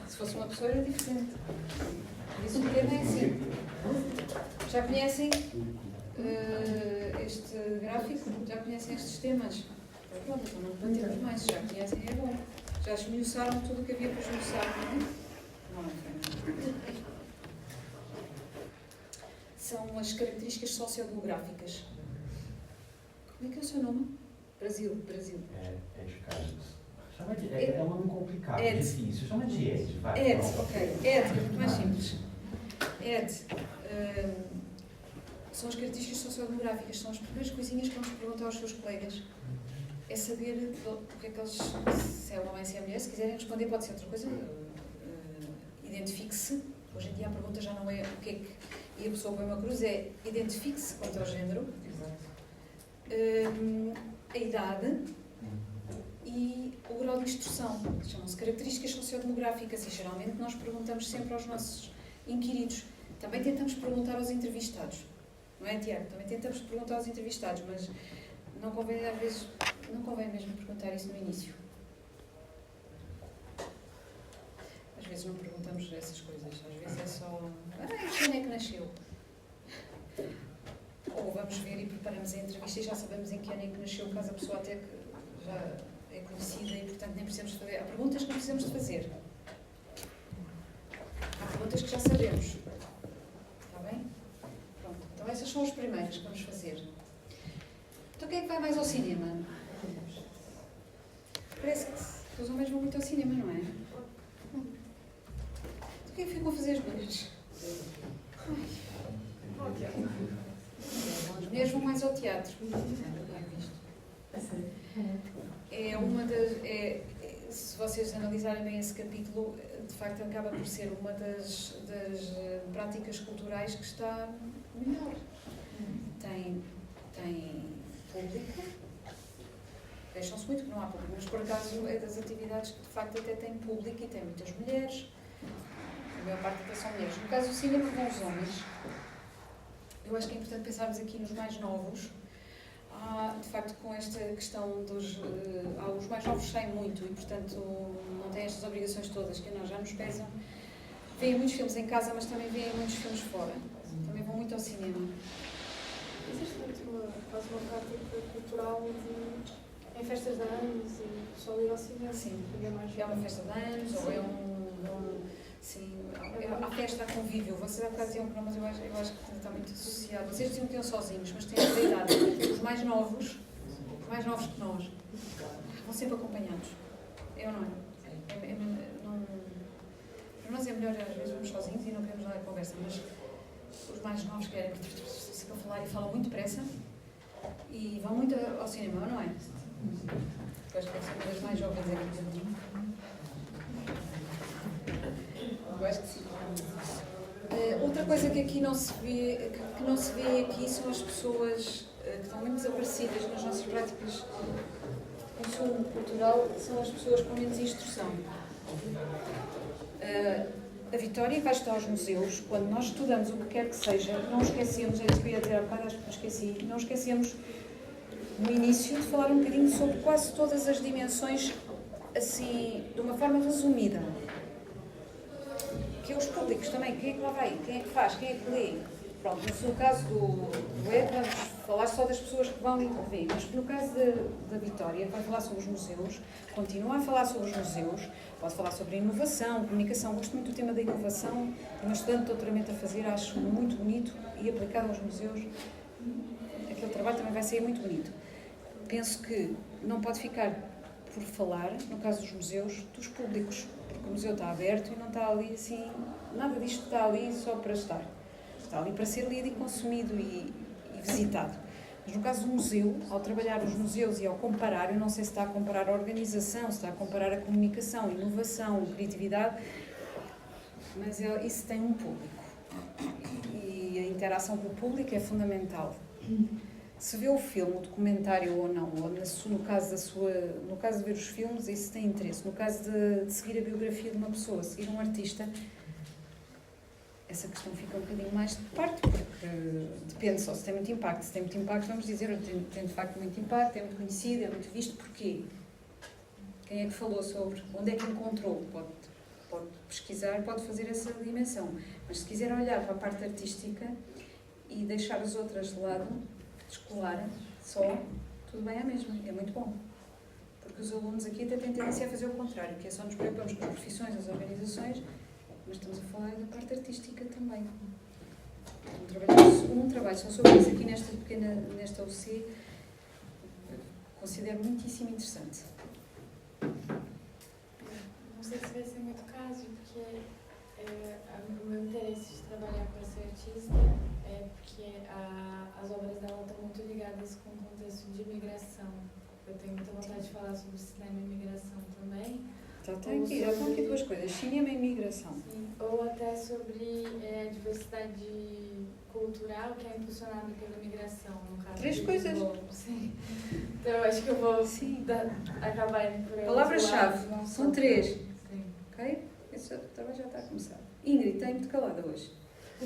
Se fosse uma pessoa era diferente. Por isso o tema é assim. Já conhecem este gráfico? Já conhecem estes temas? Pronto, então não debatemos mais. Já conhecem, é bom. Já esmiuçaram tudo o que havia para esmiuçar, não é? São as características sociodemográficas. Como é que é o seu nome? Brasil. É de Carlos. Chama de Ed. É um nome complicado, difícil. Chama de Ed, vai. Ed, ok. Ed, é muito mais simples. Ed, são as características sociodemográficas, são as primeiras coisinhas que vamos perguntar aos seus colegas. É saber o que é que eles, se é homem, se é mulher, se quiserem responder pode ser outra coisa. Identifique-se. Hoje em dia a pergunta já não é o que é que... E a pessoa põe uma cruz, é identifique-se quanto ao género. A idade e o grau de instrução. Chamam-se características sociodemográficas e geralmente nós perguntamos sempre aos nossos inquiridos. Também tentamos perguntar aos entrevistados. Não é, Tiago? Também tentamos perguntar aos entrevistados, mas não convém, às vezes, não convém mesmo perguntar isso no início. Às vezes não perguntamos essas coisas. Às vezes é só... quando é que nasceu? Ou vamos ver e preparamos a entrevista e já sabemos em que ano é que nasceu, caso a pessoa até que já é conhecida e, portanto, nem precisamos de fazer. Há perguntas que não precisamos de fazer. Há perguntas que já sabemos. Está bem? Pronto. Então, essas são as primeiras que vamos fazer. Então, quem é que vai mais ao cinema? Parece que os homens vão muito ao cinema, não é? Então, quem é que ficam a fazer as mulheres? As mulheres vão mais ao teatro. É uma das... se vocês analisarem bem esse capítulo, de facto acaba por ser uma das práticas culturais que está melhor. Tem público, queixam-se muito que não há público, mas por acaso é das atividades que de facto até tem público e tem muitas mulheres. A maior parte até são mulheres. No caso do cinema vão os homens. Eu acho que é importante pensarmos aqui nos mais novos. De facto, com esta questão dos... os mais novos saem muito e, portanto, não têm estas obrigações todas que a nós já nos pesam. Veem muitos filmes em casa, mas também veem muitos filmes fora. Também vão muito ao cinema. Existe muito quase uma prática cultural em festas de anos e só ir ao cinema? Sim, é uma festa de anos ou é sim, a festa, a convívio. Vocês há bocado diziam que não, mas eu acho que está muito associado. Vocês diziam que iam sozinhos, mas têm a idade. Os mais novos que nós, vão sempre acompanhados. Eu não é? Para nós é melhor, às vezes vamos sozinhos e não queremos nada de conversa, mas os mais novos querem sempre falar e falam muito depressa e vão muito ao cinema, não é? Eu acho que deve ser uma das mais jovens aqui. Eu acho que sim. Outra coisa que aqui não se vê, que não se vê aqui são as pessoas que estão muito desaparecidas nas nossas práticas de consumo cultural, são as pessoas com menos instrução. A Vitória vai estar aos museus. Quando nós estudamos o que quer que seja, não esquecemos, é isso que eu ia dizer há bocado, acho que me esqueci, não esquecemos no início de falar um bocadinho sobre quase todas as dimensões, assim, de uma forma resumida. Que é os públicos também, quem é que lá vai, quem é que faz, quem é que lê. Pronto, no caso do web, vamos falar só das pessoas que vão e que veem, mas no caso da Vitória, vai falar sobre os museus, continua a falar sobre os museus, pode falar sobre inovação, comunicação. Gosto muito do tema da inovação, tenho uma estudante de doutoramento a fazer, acho muito bonito e aplicado aos museus. Aquele trabalho também vai ser muito bonito. Penso que não pode ficar por falar, no caso dos museus, dos públicos, porque o museu está aberto e não está ali assim, nada disto está ali só para estar. Está ali para ser lido e consumido e visitado. Mas no caso do museu, ao trabalhar os museus e ao comparar, eu não sei se está a comparar a organização, se está a comparar a comunicação, a inovação, a criatividade, mas isso tem um público. E a interação com o público é fundamental. Se vê o filme, o documentário ou não, ou no caso de ver os filmes, isso tem interesse. No caso de seguir a biografia de uma pessoa, seguir um artista, essa questão fica um bocadinho mais de parte, porque depende só se tem muito impacto. Se tem muito impacto, vamos dizer, tem de facto muito impacto, é muito conhecido, é muito visto. Porquê? Quem é que falou sobre? Onde é que encontrou? Pode pesquisar, pode fazer essa dimensão. Mas se quiser olhar para a parte artística e deixar as outras de lado, descolar só, tudo bem à mesma, é muito bom. Porque os alunos aqui até têm tendência a fazer o contrário, que é só nos preocupamos com as profissões, as organizações, mas estamos a falar da parte artística também. Um trabalho só sobre isso aqui nesta UC, considero muitíssimo interessante. Não sei se vai ser muito caso, porque o meu interesse de trabalhar com essa artista é porque as obras dela estão muito ligadas com o contexto de imigração. Eu tenho muita vontade de falar sobre cinema e imigração também. Já estão aqui duas coisas, cinema e imigração. Sim, ou até sobre a diversidade cultural que é impulsionada pela imigração, no caso. 3 coisas. Sim. Então eu acho que eu vou acabar indo por aí. Palavra-chave, são 3. Sim. Ok? Esse trabalho já está a começar. Ingrid, está muito calada hoje. O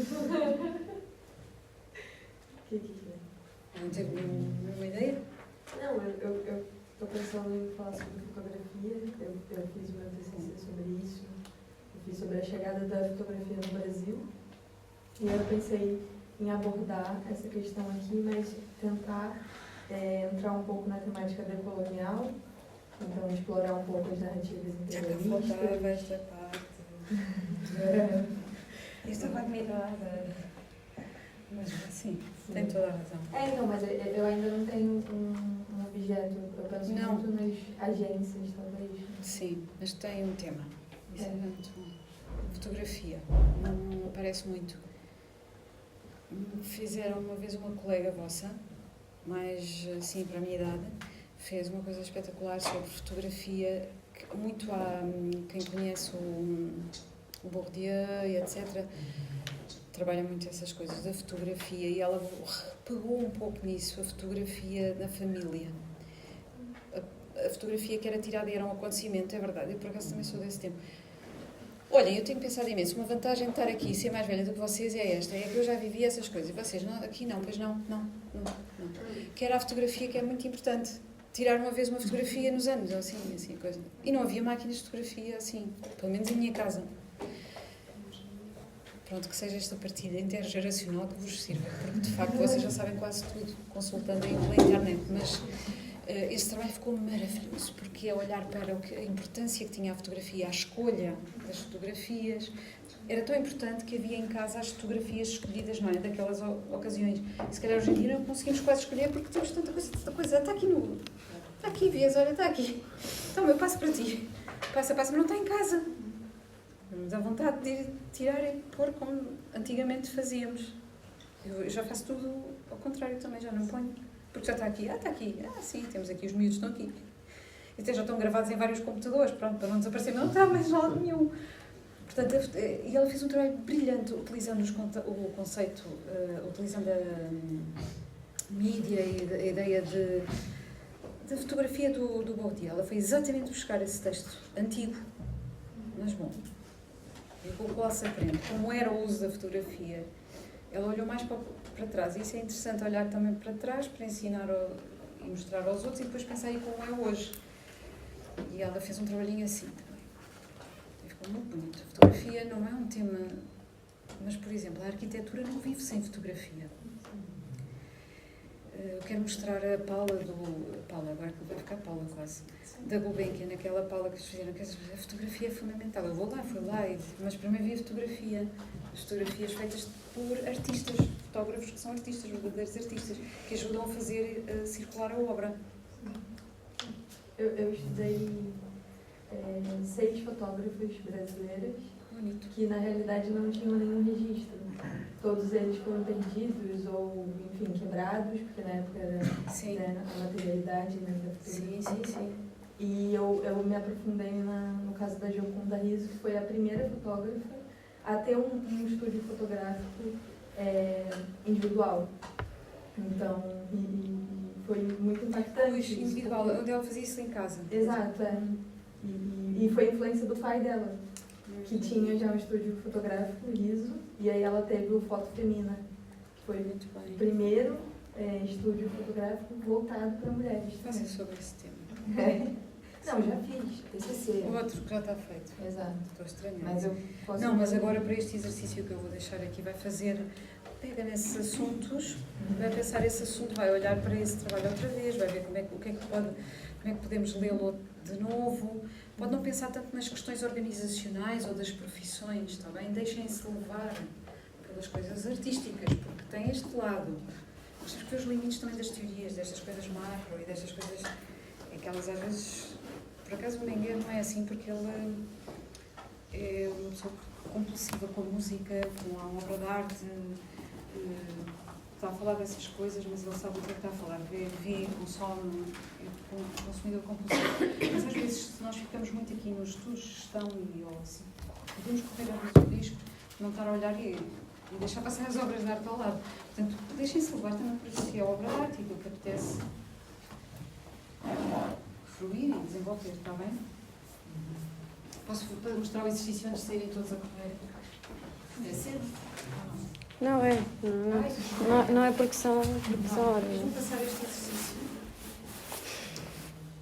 que é? Não teve nenhuma ideia? Não, eu estou pensando em falar sobre fotografia. Eu fiz o meu TCC sobre isso. Eu fiz sobre a chegada da fotografia no Brasil. E eu pensei em abordar essa questão aqui, mas tentar entrar um pouco na temática decolonial. Então, explorar um pouco as narrativas imperialistas. Já faltava esta parte. Isto vai mirada. Mas, sim, tem toda a razão. Então, mas eu ainda não tenho um objeto. Eu penso muito nas agências, talvez. Sim, mas tem um tema. Isso é muito bom. Fotografia. Não aparece muito. Fizeram uma vez uma colega vossa, mais assim para a minha idade, fez uma coisa espetacular sobre fotografia, muito a quem conhece o Bourdieu e etc. Trabalha muito essas coisas da fotografia e ela pegou um pouco nisso, a fotografia na família. A fotografia que era tirada e era um acontecimento, é verdade, eu por acaso também sou desse tempo. Olhem, eu tenho pensado imenso, uma vantagem de estar aqui e ser mais velha do que vocês é esta, é que eu já vivi essas coisas e vocês não, aqui não, pois não. Que era a fotografia, que é muito importante. Tirar uma vez uma fotografia nos anos, ou assim coisa. E não havia máquinas de fotografia assim, pelo menos em minha casa. Pronto, que seja esta partilha intergeracional que vos sirva, porque de facto vocês já sabem quase tudo, consultando pela internet, mas esse trabalho ficou maravilhoso, porque é olhar para a importância que tinha a fotografia, a escolha das fotografias. Era tão importante que havia em casa as fotografias escolhidas, não é? Daquelas ocasiões. Se calhar hoje em dia não conseguimos quase escolher porque temos tanta coisa. Está aqui está aqui, vês, olha, está aqui. Então, eu passo para ti. Passa, mas não está em casa. Dá vontade de ir tirar e pôr como antigamente fazíamos. Eu já faço tudo ao contrário também, já não ponho. Porque já está aqui. Está aqui. Sim, temos aqui, os miúdos estão aqui. E até já estão gravados em vários computadores, pronto, para não desaparecer. Mas não está mais lado nenhum. Portanto, e ela fez um trabalho brilhante utilizando o conceito, utilizando a mídia e a ideia da fotografia do Gaudí. Ela foi exatamente buscar esse texto antigo, mas bom, e com o qual se aprende como era o uso da fotografia. Ela olhou mais para trás, e isso é interessante, olhar também para trás, para ensinar e mostrar aos outros, e depois pensar aí como é hoje. E ela fez um trabalhinho assim também. E ficou muito bonito. A fotografia não é um tema, mas, por exemplo, a arquitetura não vive sem fotografia. Eu quero mostrar a Paula Paula, agora vai ficar Paula quase, da Gulbenkian, naquela Paula que eles fizeram, que a fotografia é fundamental. Eu fui lá, mas primeiro vi a fotografia, as fotografias feitas por artistas, fotógrafos que são artistas, verdadeiros artistas, que ajudam a fazer circular a obra. Eu estudei 6 fotógrafos brasileiros que na realidade não tinham nenhum registro. Todos eles foram perdidos ou, enfim, quebrados, porque na época era a materialidade da fotografia. Sim. E eu me aprofundei no caso da Gioconda Riso, que foi a primeira fotógrafa a ter um estúdio fotográfico individual. Então, foi muito impactante. Individual, onde ela fazia isso em casa. Exato, E foi influência do pai dela, que tinha já um estúdio fotográfico, Riso, e aí ela teve o Foto Femina, que foi o primeiro estúdio fotográfico voltado para mulheres. Fazer sobre esse tema. Não, já fiz, TCC. O outro que já está feito. Exato. Estou estranhando. Mas eu posso... Não, mas agora para este exercício que eu vou deixar aqui, pega nesses assuntos, vai pensar esse assunto, vai olhar para esse trabalho outra vez, vai ver como é que podemos lê-lo de novo. Pode não pensar tanto nas questões organizacionais ou das profissões, está bem? Deixem-se levar pelas coisas artísticas, porque tem este lado. Mas temos que ver os limites também das teorias, destas coisas macro e destas coisas... Aquelas às vezes... Por acaso o Menguer não é assim, porque ele é uma pessoa compulsiva com a música, com a obra de arte, está a falar dessas coisas, mas ele sabe o que é que está a falar, vê, consome, é consumidor compulsivo. Mas às vezes, se nós ficamos muito aqui nos estudos de gestão ou assim, podemos correr a risco de não estar a olhar e deixar passar as obras de arte ao lado. Portanto, deixem-se levar também por isso que é a obra de arte e aquilo que apetece fruir e desenvolver, está bem? Posso mostrar o exercício antes de saírem todos a correr? É cedo? Não é. Não é porque são horas. Vamos passar este exercício.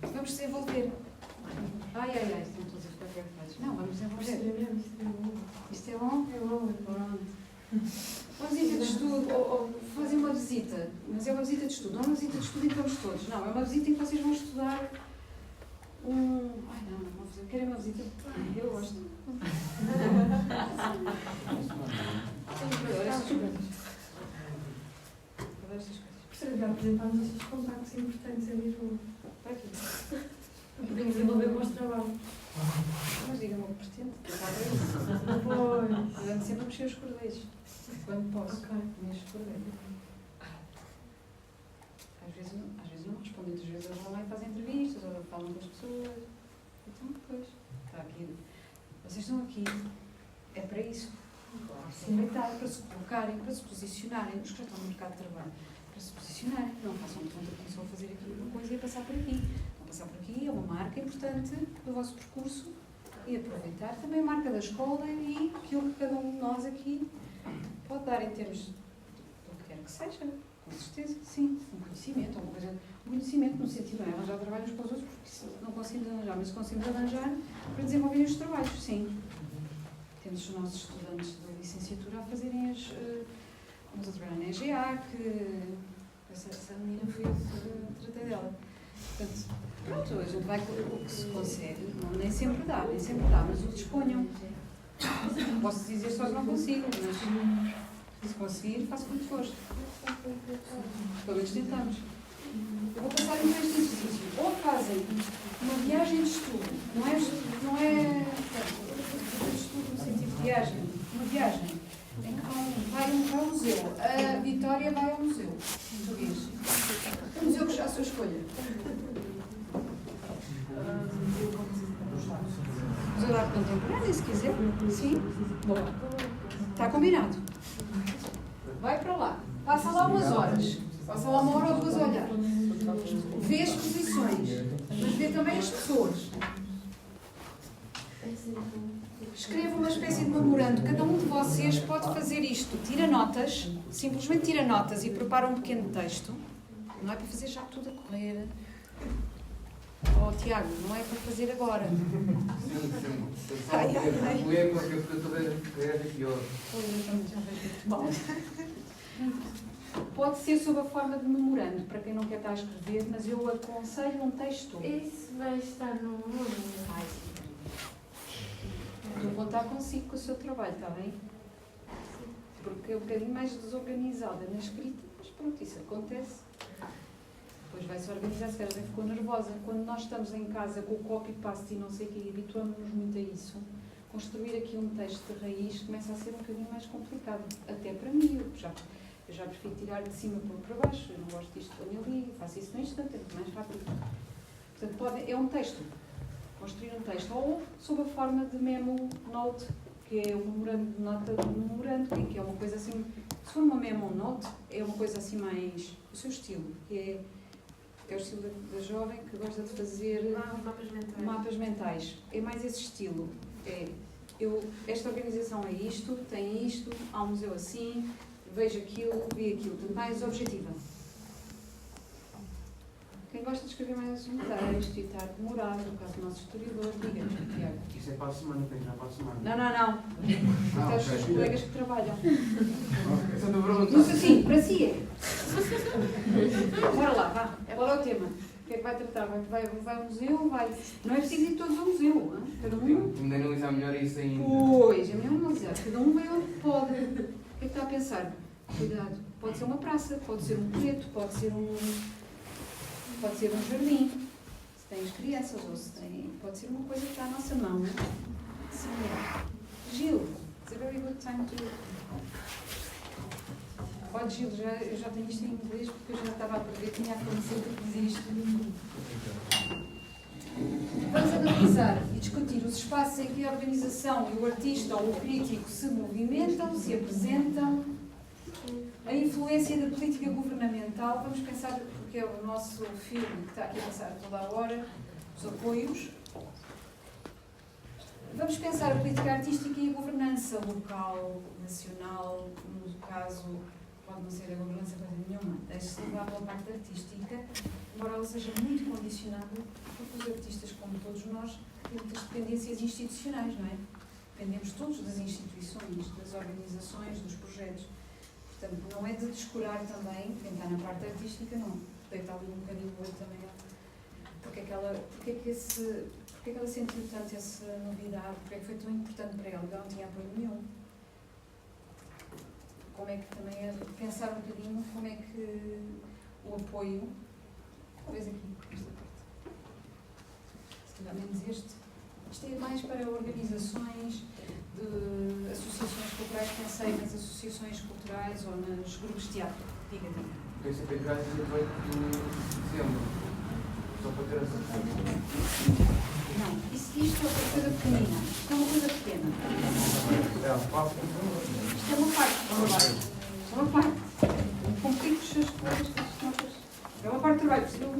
Vamos desenvolver. Ai, estão todos a ficar preocupados. Não, vamos desenvolver. Isto é bom? É bom. Pronto. Uma visita de estudo, ou fazer uma visita, mas é uma visita de estudo, não é uma visita de estudo em que vamos todos, não, é uma visita em que vocês vão estudar Ai não vou fazer, querem uma visita? Eu gosto. Gostaria de apresentar os nossos contactos importantes em Lisboa. Para aqui. Podemos desenvolver o vosso trabalho. Mas digam-me o que pretende. Eu ando sempre a mexer os cordéis. Quando posso. Mexo os cordéis. Às vezes não respondem, às vezes eles vão lá e fazem entrevistas, ou falam com as pessoas. Então, depois. Está aqui. Vocês estão aqui. É para isso. Aproveitar para se colocarem, para se posicionarem. Os que já estão no mercado de trabalho. Para se posicionarem. Não façam de conta que começou a fazer aqui uma coisa e a passar por aqui. Passar por aqui é uma marca importante do vosso percurso e aproveitar também a marca da escola e aquilo que cada um de nós aqui pode dar em termos do que quer que seja, com certeza, sim, um conhecimento, alguma coisa, um conhecimento no sentido de não é arranjar trabalhos para os outros, porque não conseguimos arranjar, mas conseguimos arranjar para desenvolver os trabalhos, sim. Temos os nossos estudantes da licenciatura a fazerem vamos a trabalhar na EGA, que essa menina foi eu que tratei dela. Portanto, pronto, a gente vai com o que se consegue, nem sempre dá, mas o disponham. Posso dizer só que não consigo, mas se conseguir, faço como for. Pelo menos tentamos. Eu vou passar então este exercício. Ou fazem uma viagem de estudo, não é estudo no sentido de viagem, uma viagem em que vai ao museu. A Vitória vai ao museu português. O museu que já a sua escolha. Museu da Arte contemporânea, se quiser. Sim? Boa. Está combinado. Vai para lá. Passa lá umas horas. Passa lá 1 hora ou 2 a olhar. Vê as posições, mas vê também as pessoas. Escreva uma espécie de memorando. Cada um de vocês pode fazer isto. Tira notas, simplesmente tira notas e prepara um pequeno texto. Não é para fazer já tudo a correr. Oh, Tiago, não é para fazer agora. Ai, ai, ai. Porque eu estou a ver aqui Pode ser sob a forma de memorando, para quem não quer estar a escrever, mas eu aconselho um texto. Isso vai estar no mundo. Estou a contar consigo com o seu trabalho, está bem? Porque é um bocadinho mais desorganizada na escrita, mas pronto, isso acontece. Depois vai-se organizar, se calhar já ficou nervosa. Quando nós estamos em casa com o copy-paste e não sei o que, habituamos-nos muito a isso. Construir aqui um texto de raiz começa a ser um bocadinho mais complicado. Até para mim, eu já prefiro tirar de cima para baixo. Eu não gosto disto, ponho ali, faço isso no instante, é muito mais rápido. Portanto, é um texto. Construir um texto. Ou sob a forma de memo note, que é o memorando de nota do memorando, que é uma coisa assim. Se for uma memo note, é uma coisa assim mais. O seu estilo, que é o estilo da jovem que gosta de fazer mapas mentais. É mais esse estilo. Esta organização é isto, tem isto, há um museu assim, vejo aquilo, vi aquilo. Portanto, mais objetiva. Quem gosta de escrever mais um texto e estar demorado, no caso do nosso historiador, diga-nos, Tiago. Isso é para a semana, tem já para a semana. Não. Até os seus colegas que trabalham. Essa não pergunta. Não sei sim, para si é. Bora lá, vá. Qual é o tema? O que é que vai tratar? Vai ao museu? Vai... Não é preciso ir todos ao museu. Hein? Cada um... Tem de analisar melhor isso ainda. Pois, é melhor analisar. Cada um vai onde pode. O que é que está a pensar? Cuidado. Pode ser uma praça, pode ser um preto, pode ser um jardim. Se tem as crianças, ou se tem... Pode ser uma coisa que está à nossa mão. Sim, é. Gil, it's a very good time to... Olha, Gil, eu já tenho isto em inglês porque eu já estava a perder, tinha acontecido que dizer isto. Vamos analisar e discutir os espaços em que a organização e o artista ou o crítico se movimentam, se apresentam, a influência da política governamental. Vamos pensar, porque é o nosso filme que está aqui a passar toda a hora, os apoios. Vamos pensar a política artística e a governança local, nacional, no caso... Pode não ser a governança coisa nenhuma, deixe-se levar pela parte artística, embora ela seja muito condicionada, porque os artistas, como todos nós, têm muitas dependências institucionais, não é? Dependemos todos das instituições, das organizações, dos projetos. Portanto, não é de descurar também, quem está na parte artística, não. Deita ali um bocadinho o olho também. Porque é que ela sentiu tanto essa novidade? Porque é que foi tão importante para ela? Ela não tinha apoio nenhum. Como é que também é pensar um bocadinho como é que o apoio, talvez aqui, esta parte, se calhar menos isto é mais para organizações de associações culturais, pensei nas associações culturais ou nos grupos de teatro, diga. Tem sempre que dia 18 de dezembro, só para ter essa Não, isto é outra coisa pequenina, isto é uma coisa pequena. Isto é uma parte do trabalho. É uma parte. Complico os seus colegas com as notas. É uma parte do trabalho, percebeu?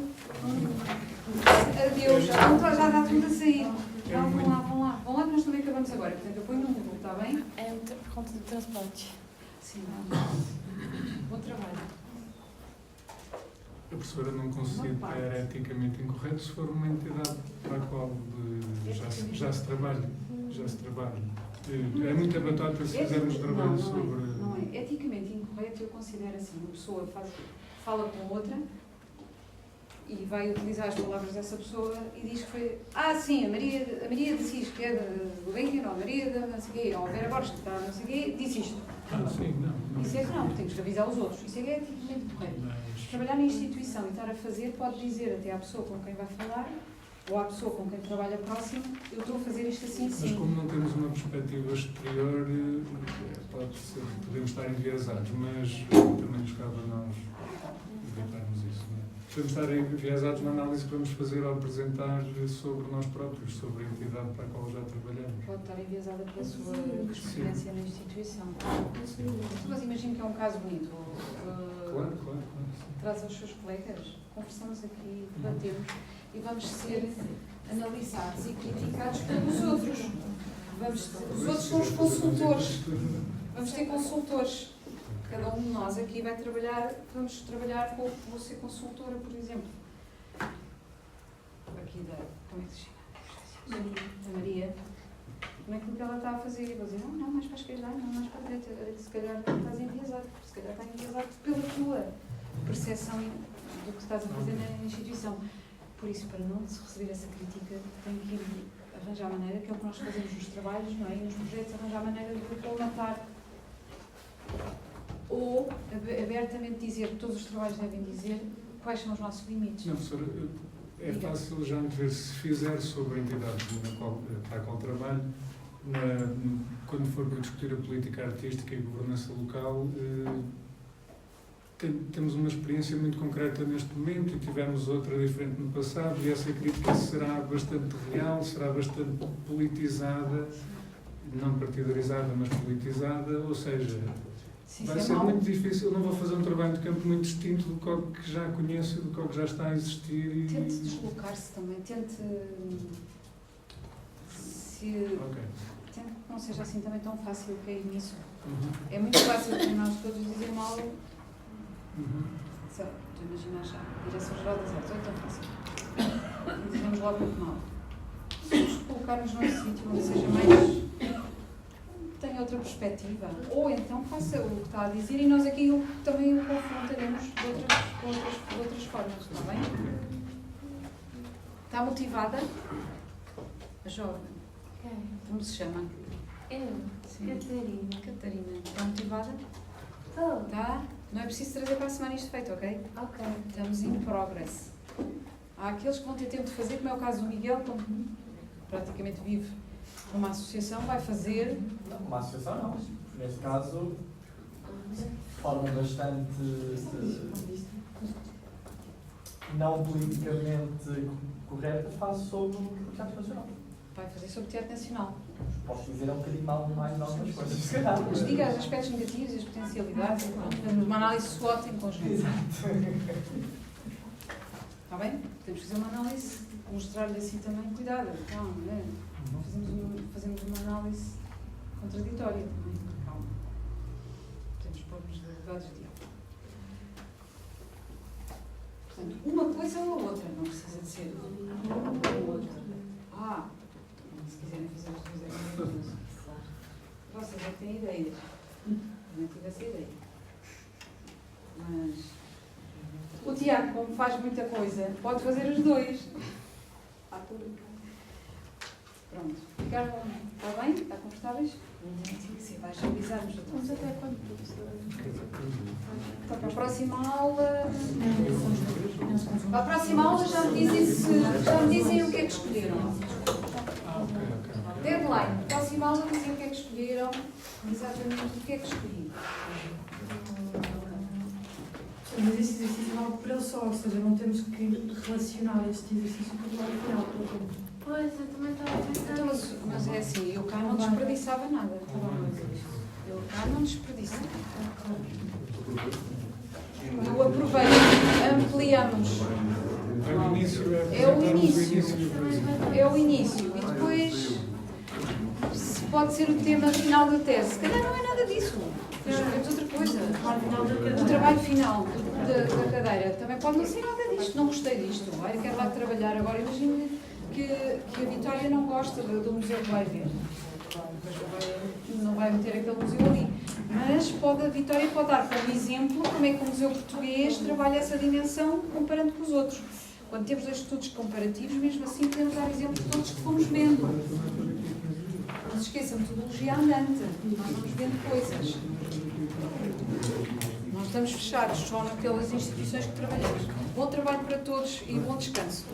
Adeus, já dá tudo a sair. Vão lá. Vão lá que nós também acabamos agora. Portanto, eu ponho no Google, está bem? É por conta do transporte. Sim, bom trabalho. A professora não considera eticamente incorreto se for uma entidade para a qual já se trabalha. É muita batata se fizermos trabalho sobre... Não é. Eticamente incorreto, eu considero assim, uma pessoa fala com outra e vai utilizar as palavras dessa pessoa e diz que foi... sim, a Maria de Cis, que é do Gulbenkian, ou a Maria da não sei quê, ou a Vera Borges, que está não sei quê, disse isto. Sim, não. Isso é que não, temos que avisar os outros. Isso é que é eticamente correto. Trabalhar na instituição e estar a fazer pode dizer até à pessoa com quem vai falar ou à pessoa com quem trabalha próximo, eu estou a fazer isto assim, sim. Mas como não temos uma uma perspectiva exterior, podemos estar enviesados, mas também nos cabe a nós evitarmos isso. Não é? Podemos estar enviesados na análise que vamos fazer ao apresentar sobre nós próprios, sobre a entidade para a qual já trabalhamos. Pode estar enviesada pela sua experiência na instituição. Mas imagino que é um caso bonito. Claro. Traz aos seus colegas, conversamos aqui, debatemos e vamos ser analisados e criticados pelos outros. Os outros são os consultores. Vamos ter consultores. Cada um de nós aqui vai trabalhar, vamos trabalhar com, vou ser consultora, por exemplo. Aqui como é que se chama? Da Maria. Como é que ela está a fazer? E vou dizer, não, mais para a esquerda, não, mais para a direita. Se calhar estás enviesado, se calhar está enviesado pela tua percepção do que estás a fazer na instituição. Por isso, para não se receber essa crítica, tem que ir arranjar maneira, que é o que nós fazemos nos trabalhos, não é? E nos projetos, arranjar maneira de colmatar. Ou abertamente dizer, todos os trabalhos devem dizer quais são os nossos limites. Não, professora, é fácil já ver se fizer sobre a entidade para a qual trabalho, quando for para discutir a política artística e governança local, temos uma experiência muito concreta neste momento e tivemos outra diferente no passado, e essa crítica será bastante real, será bastante politizada, não partidarizada, mas politizada, ou seja, vai ser muito difícil. Eu não vou fazer um trabalho de campo muito distinto do que já conheço, do que já está a existir. Tente deslocar-se também, tente que não seja assim também tão fácil cair nisso. É muito fácil para nós todos dizer mal. Estou a imaginar já, direção-geral das artes, é tão fácil. Dizemos logo muito mal. Se colocarmos num sítio onde seja mais, tenha outra perspectiva, ou então faça o que está a dizer e nós aqui também o confrontaremos de outras formas, está bem? Está motivada? A jovem? Como se chama? Eu? Catarina. Catarina. Está motivada? Estou. Está? Não é preciso trazer para a semana isto feito, ok? Ok. Estamos in progress. Há aqueles que vão ter tempo de fazer, como é o caso do Miguel, que praticamente vive numa associação, vai fazer... Não, uma associação não. Neste caso, de forma bastante não politicamente correta, faço sobre o Teatro Nacional. Vai fazer sobre o Teatro Nacional. Posso dizer um bocadinho mal mais de algumas coisas, se calhar. Mas diga os aspectos negativos e as potencialidades, fazemos uma análise SWOT em conjunto. Exato. Está bem? Podemos fazer uma análise, mostrar-lhe assim também, cuidado, calma, não é? Fazemos uma análise contraditória também, calma. Podemos pôr-nos de advogados de diabo. Portanto, uma coisa ou a outra, não precisa de ser uma ou outra. Se quiserem fazer as duas coisas. Vocês é que têm ideias. Não tive essa ideia. Mas o Tiago, como faz muita coisa, pode fazer os dois. Pronto. Ficaram, está bem? Está confortáveis? Sim, vais avisar-nos. Vamos até quando, professora? Então, para a próxima aula... Para a próxima aula já me dizem o que é que escolheram. Deadline. Próxima aula dizem o que é que escolheram. Exatamente o que é que escolhi. Mas esse exercício vale por ele só, ou seja, não temos que relacionar este exercício com o trabalho final. Pois, eu também estava a pensar. Então, mas é assim, eu cá não desperdiçava nada. Eu cá não desperdicei. Eu aproveito, ampliamos. É o início. E depois, se pode ser o tema final da tese. Se calhar não é nada disso. Escrevemos outra coisa. O trabalho final da cadeira também pode não ser nada disto. Não gostei disto. Eu quero lá trabalhar agora. Imagine que a Vitória não gosta do museu que vai ver. Não vai meter aquele museu ali. Mas a Vitória pode dar como exemplo como é que o Museu Português trabalha essa dimensão comparando com os outros. Quando temos dois estudos comparativos, mesmo assim podemos dar exemplo de todos que fomos vendo. Não se esqueça, metodologia andante. Nós vamos vendo coisas. Não estamos fechados só naquelas instituições que trabalhamos. Bom trabalho para todos e bom descanso.